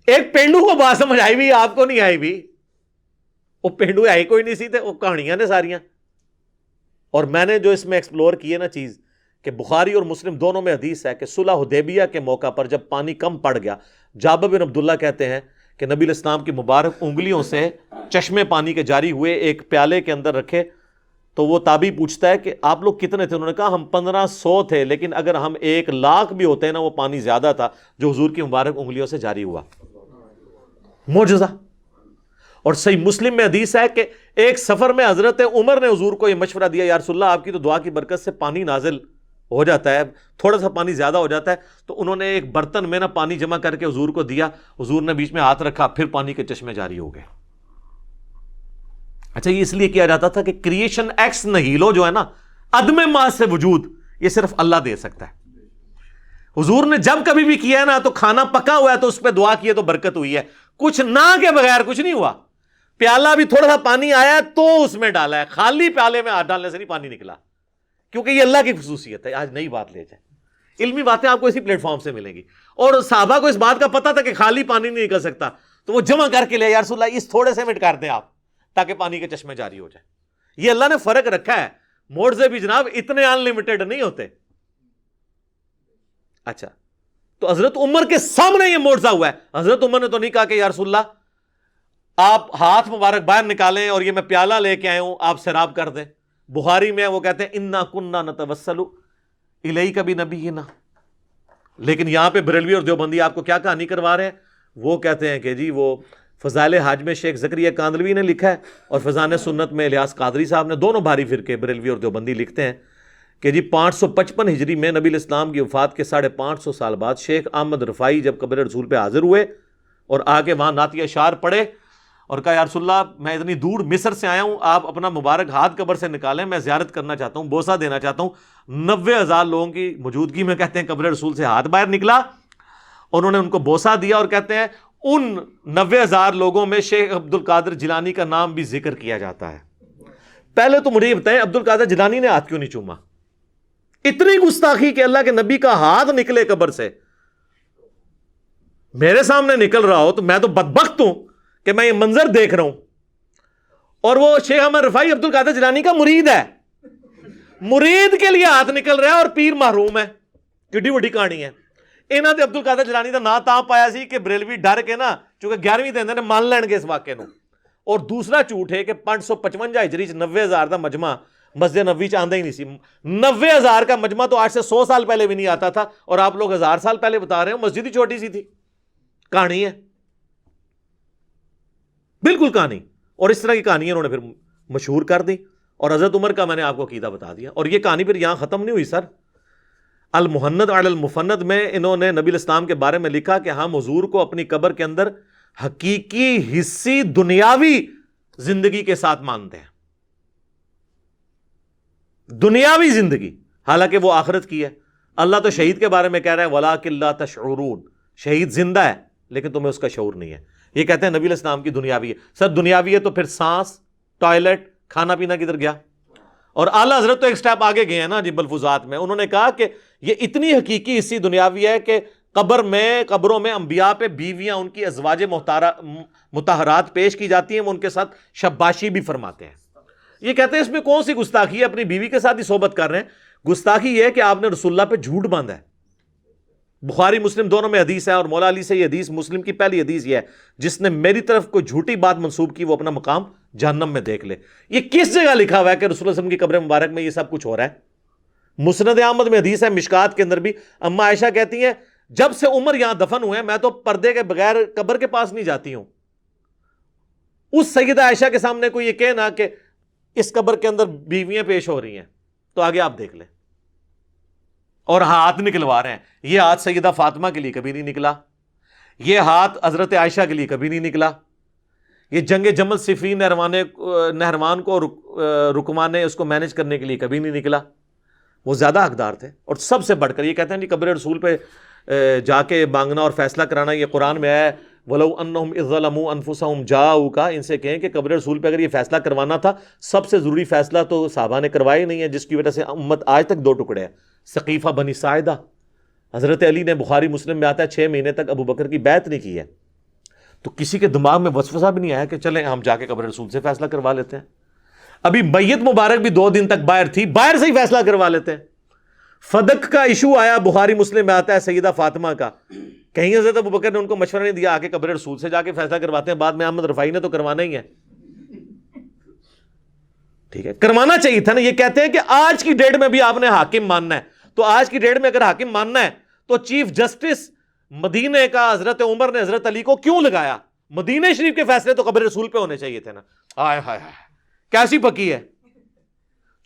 ایک پینڈو کو بات سمجھ آئی بھی، آپ کو نہیں آئی بھی؟ وہ پینڈو آئی کوئی نہیں سی تھے، وہ کہانیاں نے ساریاں۔ اور میں نے جو اس میں ایکسپلور کی ہے نا چیز، کہ بخاری اور مسلم دونوں میں حدیث ہے کہ صلح حدیبیہ کے موقع پر جب پانی کم پڑ گیا، جابر بن عبداللہ کہتے ہیں کہ نبی علیہ السلام کی مبارک انگلیوں سے چشمے پانی کے جاری ہوئے، ایک پیالے کے اندر رکھے، تو وہ تابعی پوچھتا ہے کہ آپ لوگ کتنے تھے؟ انہوں نے کہا ہم 1500 تھے، لیکن اگر ہم 1,00,000 بھی ہوتے ہیں نا وہ پانی زیادہ تھا جو حضور کی مبارک انگلیوں سے جاری ہوا۔ معجزہ۔ اور صحیح مسلم میں حدیث ہے کہ ایک سفر میں حضرت عمر نے حضور کو یہ مشورہ دیا، یا رسول اللہ آپ کی تو دعا کی برکت سے پانی نازل ہو جاتا ہے، تھوڑا سا پانی زیادہ ہو جاتا ہے، تو انہوں نے ایک برتن میں نا پانی جمع کر کے حضور کو دیا، حضور نے بیچ میں ہاتھ رکھا، پھر پانی کے چشمے جاری ہو گئے۔ اچھا یہ اس لیے کیا جاتا تھا کہ کریشن ایکس نہیلو جو ہے نا، عدم محض سے وجود یہ صرف اللہ دے سکتا ہے. حضور نے جب کبھی بھی کیا ہے نا تو کھانا پکا ہوا ہے تو اس پہ دعا کی ہے تو برکت ہوئی ہے. کچھ نہ کے بغیر کچھ نہیں ہوا. پیالہ بھی تھوڑا سا پانی آیا ہے تو اس میں ڈالا ہے, خالی پیالے میں ہاتھ ڈالنے سے نہیں پانی نکلا, کیونکہ یہ اللہ کی خصوصیت ہے. آج نئی بات لے جائے, علمی باتیں آپ کو اسی پلیٹ فارم سے ملیں گی. اور صحابہ کو اس بات کا پتا تھا کہ خالی پانی نہیں نکل سکتا, تو وہ جمع کر کے لے, یا رسول اللہ اس تھوڑے سے مٹ کر دیں آپ تاکہ پانی کے چشمے جاری ہو جائے. یہ اللہ نے فرق رکھا ہے. موڑزے بھی جناب اتنے ان لمیٹڈ نہیں ہوتے. اچھا, تو حضرت عمر کے سامنے یہ معجزہ ہوا ہے. حضرت عمر نے تو نہیں کہا کہ یا رسول اللہ آپ ہاتھ مبارک باہر نکالیں اور یہ میں پیالہ لے کے آئے ہوں, آپ سیراب کر دیں. بخاری میں وہ کہتے ہیں انا کننا نتوسل الیک بنبینا. لیکن یہاں پہ بریلوی اور دیوبندی آپ کو کیا کہانی کروا رہے ہیں, وہ کہتے ہیں کہ جی وہ فضائل حج میں شیخ زکریا کاندلوی نے لکھا ہے اور فضائل سنت میں الیاس قادری صاحب نے, دونوں بھاری فرقے بریلوی اور دیوبندی لکھتے ہیں کہ جی 555 ہجری میں نبی الاسلام کی وفات کے 550 سال بعد شیخ احمد رفاعی جب قبر رسول پہ حاضر ہوئے اور آگے وہاں نعتیہ اشعار پڑھے اور کہا یا رسول اللہ میں اتنی دور مصر سے آیا ہوں, آپ اپنا مبارک ہاتھ قبر سے نکالیں, میں زیارت کرنا چاہتا ہوں, بوسہ دینا چاہتا ہوں. 90,000 لوگوں کی موجودگی میں کہتے ہیں قبر رسول سے ہاتھ باہر نکلا, انہوں نے ان کو بوسہ دیا اور کہتے ہیں ان 90,000 لوگوں میں شیخ عبد القادر جیلانی کا نام بھی ذکر کیا جاتا ہے. پہلے تو مجھے بتائیں عبد القادر جیلانی نے ہاتھ کیوں نہیں چوما؟ اتنی گستاخی کہ اللہ کے نبی کا ہاتھ نکلے قبر سے, میرے سامنے نکل رہا ہو تو میں تو بدبخت ہوں کہ میں یہ منظر دیکھ رہا ہوں. اور وہ شیخ احمد رفاعی عبد القادر جیلانی کا مرید ہے, مرید کے لیے ہاتھ نکل رہا ہے اور پیر محروم ہے. کڈی وڈی کہانی ہے. انہوں نے عبد القادر جیلانی کا نام تا پایا سی کہ بریلوی ڈر کے نا چونکہ 11ویں دن نے مان لین گے اس واقعے نو. اور دوسرا جھوٹ ہے کہ 555 ہجری 90,000 کا مجمع مسجد نبوی چ آندا ہی نہیں سی. 90,000 کا مجمع تو آج سے 100 سال پہلے بھی نہیں آتا تھا, اور آپ لوگ 1000 سال پہلے بتا رہے ہو مسجد ہی چھوٹی سی تھی. کہانی ہے, بالکل کہانی. اور اس طرح کی کہانی انہوں نے پھر مشہور کر دی. اور حضرت عمر کا میں نے آپ کو عقیدہ بتا دیا. اور یہ کہانی پھر یہاں ختم نہیں ہوئی سر. المحند علی المفند میں انہوں نے نبی الاسلام کے بارے میں لکھا کہ ہم حضور کو اپنی قبر کے اندر حقیقی حصی دنیاوی زندگی کے ساتھ مانتے ہیں. دنیاوی زندگی, حالانکہ وہ آخرت کی ہے. اللہ تو شہید کے بارے میں کہہ رہا ہے وَلَٰكِن لَا تَشْعُرُونَ, شہید زندہ ہے لیکن تمہیں اس کا شعور نہیں ہے. یہ کہتے ہیں نبی الاسلام کی دنیاوی ہے. سر دنیاوی ہے تو پھر سانس, ٹوائلٹ, کھانا پینا کدھر گیا؟ اور اعلیٰ حضرت تو ایک سٹیپ آگے گئے ہیں نا جی ملفوظات میں. انہوں نے کہا کہ یہ اتنی حقیقی حصی دنیاوی ہے کہ قبروں میں انبیاء پہ بیویاں ان کی ازواج مطہرات پیش کی جاتی ہیں, وہ ان کے ساتھ شباشی بھی فرماتے ہیں. یہ کہتے ہیں اس میں کون سی گستاخی ہے, اپنی بیوی کے ساتھ ہی صحبت کر رہے ہیں. گستاخی یہ ہے کہ آپ نے رسول اللہ پہ جھوٹ باندھا ہے. بخاری مسلم دونوں میں حدیث ہے, اور مولا علی سے یہ حدیث, مسلم کی پہلی حدیث یہ ہے جس نے میری طرف کوئی جھوٹی بات منسوب کی وہ اپنا مقام جہنم میں دیکھ لے. یہ کس جگہ لکھا ہوا ہے کہ رسول اللہ صلی اللہ علیہ وسلم کی قبر مبارک میں یہ سب کچھ ہو رہا ہے؟ مسند احمد میں حدیث ہے, مشکات کے اندر بھی. اما عائشہ کہتی ہیں جب سے عمر یہاں دفن ہوئے ہیں میں تو پردے کے بغیر قبر کے پاس نہیں جاتی ہوں. اس سیدہ عائشہ کے سامنے کوئی یہ کہنا کہ اس قبر کے اندر بیویاں پیش ہو رہی ہیں تو آگے آپ دیکھ لیں. اور ہاتھ نکلوا رہے ہیں. یہ ہاتھ سیدہ فاطمہ کے لیے کبھی نہیں نکلا, یہ ہاتھ حضرت عائشہ کے لیے کبھی نہیں نکلا, یہ جنگ جمل صفین نہروان کو رکمان نے اس کو مینج کرنے کے لیے کبھی نہیں نکلا. وہ زیادہ حقدار تھے. اور سب سے بڑھ کر یہ کہتے ہیں جی قبر رسول پہ جا کے مانگنا اور فیصلہ کرانا, یہ قرآن میں ہے وَلَوْ أَنَّهُمْ إِذْ ظَلَمُوا أَنفُسَهُمْ جَاءُوكَ, ان سے کہیں کہ قبر رسول پہ اگر یہ فیصلہ کروانا تھا, سب سے ضروری فیصلہ تو صحابہ نے کروایا نہیں ہے, جس کی وجہ سے امت آج تک دو ٹکڑے ہیں. ثقیفہ بنی ساعدہ, حضرت علی نے بخاری مسلم میں آتا ہے 6 مہینے تک ابو بکر کی بیعت نہیں کی ہے. تو کسی کے دماغ میں وسوسہ بھی نہیں آیا کہ چلیں ہم جا کے قبر رسول سے فیصلہ کروا لیتے ہیں. ابھی میت مبارک بھی 2 دن تک باہر تھی, باہر سے ہی فیصلہ کروا لیتے ہیں. فدق کا ایشو آیا, بخاری مسلم میں آتا ہے سیدہ فاطمہ کا, کہیں حضرت ابو بکر نے ان کو مشورہ نہیں دیا, آ کے قبر رسول سے جا کے فیصلہ کرواتے ہیں. بعد میں احمد رفاعی نے تو کروانا ہی ہے. ٹھیک ہے, کروانا چاہیے تھا نا. یہ کہتے ہیں کہ آج کی ڈیٹ میں بھی آپ نے حاکم ماننا ہے, تو آج کی ڈیٹ میں اگر حاکم ماننا ہے تو چیف جسٹس مدینے کا حضرت عمر نے حضرت علی کو کیوں لگایا؟ مدینہ شریف کے فیصلے تو قبر رسول پہ ہونے چاہیے تھے نا. ہائے ہائے ہائے کیسی پکی ہے.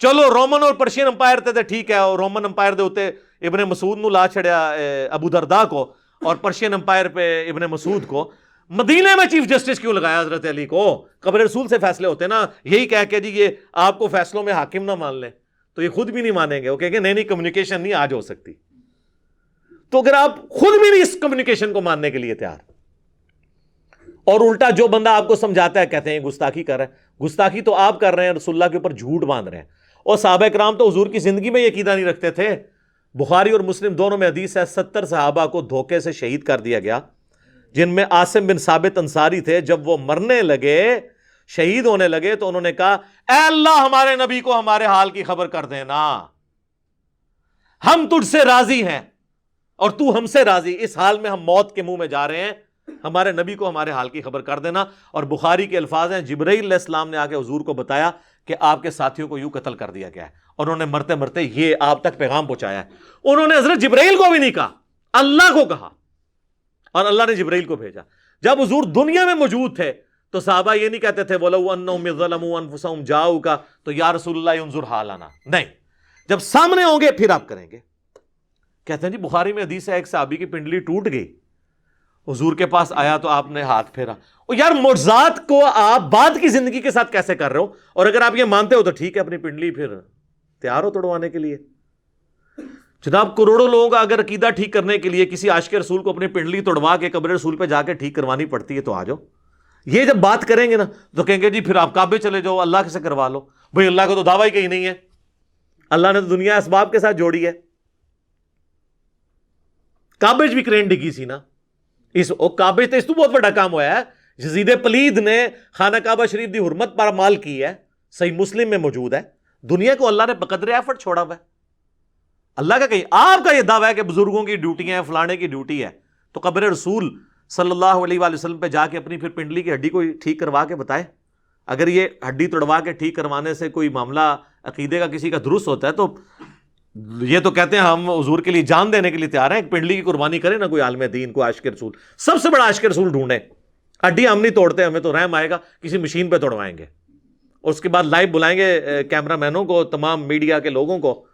چلو رومن اور پرشین امپائر تے ٹھیک ہے, اور رومن امپائر دے ہوتے ابن مسعود نو لا چھڑیا ابو درداء کو, اور پرشین امپائر پہ ابن مسعود کو. مدینہ میں چیف جسٹس کیوں لگایا حضرت علی کو؟ قبر رسول سے فیصلے ہوتے نا. یہی کہہ کے جی یہ آپ کو فیصلوں میں حاکم نہ مان لیں. تو یہ خود بھی نہیں مانیں گے, وہ کہیں گے نہیں نہیں کمیونیکیشن نہیں آج ہو سکتی. تو اگر آپ خود بھی نہیں اس کمیونیکیشن کو ماننے کے لیے تیار, اور الٹا جو بندہ آپ کو سمجھاتا ہے کہتے ہیں گستاخی کر رہا ہے, گستاخی تو آپ کر رہے ہیں, رسول اللہ کے اوپر جھوٹ باندھ رہے ہیں. اور صحابہ کرام تو حضور کی زندگی میں یہ عقیدہ نہیں رکھتے تھے. بخاری اور مسلم دونوں میں حدیث ہے 70 صحابہ کو دھوکے سے شہید کر دیا گیا, جن میں عاصم بن ثابت انصاری تھے. جب وہ مرنے لگے, شہید ہونے لگے, تو انہوں نے کہا اے اللہ ہمارے نبی کو ہمارے حال کی خبر کر دینا, ہم تجھ سے راضی ہیں اور تو ہم سے راضی, اس حال میں ہم موت کے منہ میں جا رہے ہیں, ہمارے نبی کو ہمارے حال کی خبر کر دینا. اور بخاری کے الفاظ ہیں جبرائیل علیہ السلام نے آ کے حضور کو بتایا کہ آپ کے ساتھیوں کو یوں قتل کر دیا گیا ہے, اور انہوں نے مرتے مرتے یہ آپ تک پیغام پہنچایا ہے. انہوں نے حضرت جبرائیل کو بھی نہیں کہا, اللہ کو کہا, اور اللہ نے جبرائیل کو بھیجا. جب حضور دنیا میں موجود تھے تو صحابہ یہ نہیں کہتے تھے وَلَوْ أَنَّهُمْ ظَلَمُوا أَنفُسَهُمْ جَاءُوكَ تو یا رسول اللہ انظر حالنا, نہیں, جب سامنے ہوں گے پھر آپ کریں گے. کہتے ہیں جی بخاری میں حدیث ہے ایک صحابی کی پنڈلی ٹوٹ گئی, حضور کے پاس آیا تو آپ نے ہاتھ پھیرا. اور یار معجزات کو آپ بعد کی زندگی کے ساتھ کیسے کر رہے ہو؟ اور اگر آپ یہ مانتے ہو تو ٹھیک ہے, اپنی پنڈلی پھر تیار ہو توڑوانے کے لیے. جناب کروڑوں لوگوں کا اگر عقیدہ ٹھیک کرنے کے لیے کسی عاشق رسول کو اپنی پنڈلی توڑوا کے قبر رسول پہ جا کے ٹھیک کروانی پڑتی ہے تو آ جاؤ. یہ جب بات کریں گے نا تو کہیں گے جی پھر آپ کعبے چلے جاؤ, اللہ سے کروا لو. بھئی اللہ کا تو دعویٰ ہی کہیں نہیں ہے, اللہ نے تو دنیا اسباب کے ساتھ جوڑی ہے. کعبے بھی کرین ڈگی سی نا, اس کعبے تے اس تو بہت بڑا کام ہوا ہے. یزید پلید نے خانہ کعبہ شریف دی حرمت پر مال کی ہے, صحیح مسلم میں موجود ہے. دنیا کو اللہ نے بقدر ایفرٹ چھوڑا ہوا ہے. اللہ کا کہیں آپ کا یہ دعویٰ ہے کہ بزرگوں کی ڈیوٹیاں ہیں, فلانے کی ڈیوٹی ہے, تو قبر رسول صلی اللہ علیہ وآلہ وسلم پہ جا کے اپنی پھر پنڈلی کی ہڈی کو ٹھیک کروا کے بتائے. اگر یہ ہڈی توڑوا کے ٹھیک کروانے سے کوئی معاملہ عقیدے کا کسی کا درست ہوتا ہے تو یہ تو کہتے ہیں ہم حضور کے لیے جان دینے کے لیے تیار ہیں, ایک پنڈلی کی قربانی کرے نا کوئی عالم دین, کوئی عاشق رسول, سب سے بڑا عاشق رسول ڈھونڈے. ہڈی ہم نہیں توڑتے, ہمیں تو رحم آئے گا, کسی مشین پہ توڑوائیں گے, اور اس کے بعد لائیو بلائیں گے کیمرہ مینوں کو, تمام میڈیا کے لوگوں کو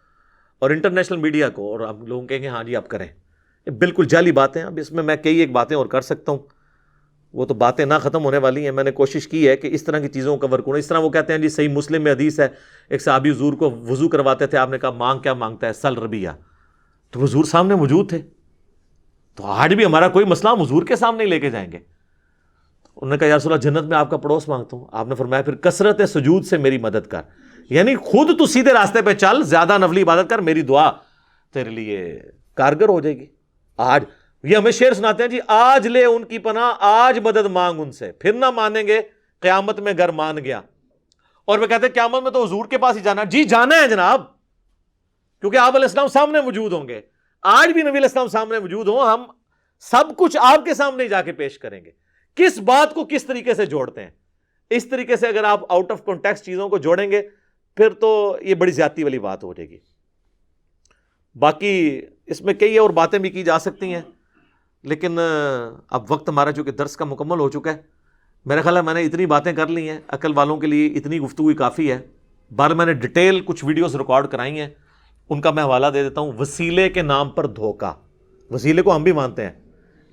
اور انٹرنیشنل میڈیا کو, اور ہم لوگوں کہیں گے ہاں جی آپ کریں. یہ بالکل جعلی باتیں. اب اس میں کئی ایک باتیں اور کر سکتا ہوں, وہ تو باتیں نہ ختم ہونے والی ہیں. میں نے کوشش کی ہے کہ اس طرح کی چیزوں کو کور کروں. اس طرح وہ کہتے ہیں جی صحیح مسلم میں حدیث ہے ایک صحابی حضور کو وضو کرواتے تھے, آپ نے کہا مانگ کیا مانگتا ہے, سل ربیہ, تو حضور سامنے موجود تھے. تو آج بھی ہمارا کوئی مسئلہ ہم حضور کے سامنے لے کے جائیں گے. انہوں نے کہا یا رسول اللہ جنت میں آپ کا پڑوس مانگتا ہوں. آپ نے فرمایا پھر کثرت سجود سے میری مدد کر, یعنی خود تو سیدھے راستے پہ چل, زیادہ نفلی عبادت کر, میری دعا تیرے لیے کارگر ہو جائے گی. آج یہ ہمیں شعر سناتے ہیں جی آج لے ان کی پناہ, آج مدد مانگ ان سے, پھر نہ مانیں گے قیامت میں گر مان گیا. اور وہ کہتے ہیں قیامت میں تو حضور کے پاس ہی جانا. جی جانا ہے جناب, کیونکہ آپ علیہ السلام سامنے موجود ہوں گے. آج بھی نبی علیہ السلام سامنے موجود ہوں, ہم سب کچھ آپ کے سامنے جا کے پیش کریں گے. کس بات کو کس طریقے سے جوڑتے ہیں, اس طریقے سے اگر آپ آؤٹ آف کانٹیکسٹ چیزوں کو جوڑیں گے پھر تو یہ بڑی زیادتی والی بات ہو جائے گی. باقی اس میں کئی اور باتیں بھی کی جا سکتی ہیں, لیکن اب وقت ہمارا چونکہ درس کا مکمل ہو چکا ہے, میرا خیال ہے میں نے اتنی باتیں کر لی ہیں, عقل والوں کے لیے اتنی گفتگو کافی ہے. بار میں نے ڈیٹیل کچھ ویڈیوز ریکارڈ کرائی ہیں, ان کا میں حوالہ دے دیتا ہوں. وسیلے کے نام پر دھوکہ, وسیلے کو ہم بھی مانتے ہیں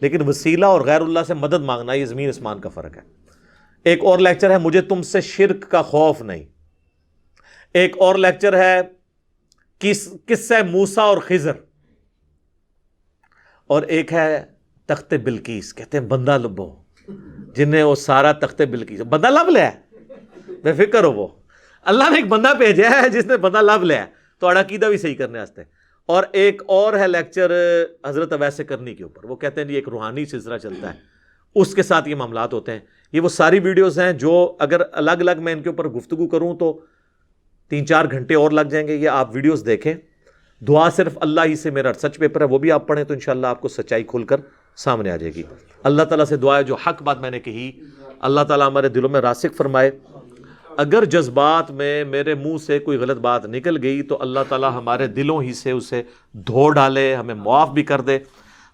لیکن وسیلہ اور غیر اللہ سے مدد مانگنا یہ زمین اسمان کا فرق ہے. ایک اور لیکچر ہے مجھے تم سے شرک کا خوف نہیں, ایک اور لیکچر ہے قصہ موسیٰ اور خضر, اور ایک ہے تخت بلقیس. کہتے ہیں بندہ لبو جنہیں وہ سارا تخت بلقیس, بندہ لب لیا ہے, بے فکر ہو, وہ اللہ نے ایک بندہ بھیجا ہے جس نے بندہ لب لیا ہے, تو عقیدہ بھی صحیح کرنے واسطے. اور ایک اور ہے لیکچر حضرت اویس کرنی کے اوپر, وہ کہتے ہیں جی ایک روحانی سلسلہ چلتا ہے, اس کے ساتھ یہ معاملات ہوتے ہیں. یہ وہ ساری ویڈیوز ہیں جو اگر الگ الگ میں ان کے اوپر گفتگو کروں تو 3-4 گھنٹے اور لگ جائیں گے. یہ آپ ویڈیوز دیکھیں. دعا صرف اللہ ہی سے میرا ریسرچ پیپر ہے, وہ بھی آپ پڑھیں تو انشاءاللہ آپ کو سچائی کھل کر سامنے آ جائے گی. اللہ تعالیٰ سے دعا ہے جو حق بات میں نے کہی اللہ تعالیٰ ہمارے دلوں میں راسخ فرمائے. اگر جذبات میں میرے منہ سے کوئی غلط بات نکل گئی تو اللہ تعالیٰ ہمارے دلوں ہی سے اسے دھو ڈالے, ہمیں معاف بھی کر دے,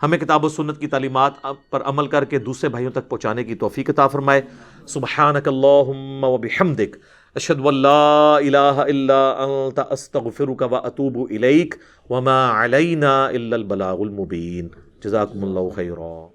ہمیں کتاب و سنت کی تعلیمات پر عمل کر کے دوسرے بھائیوں تک پہنچانے کی توفیق عطا فرمائے. سبحانک اللہم و بحمدک اشہد ان لا الہ الا انت استغفرک و اتوب الیک وما علینا الا البلاغ المبین. جزاکم اللہ خیرا.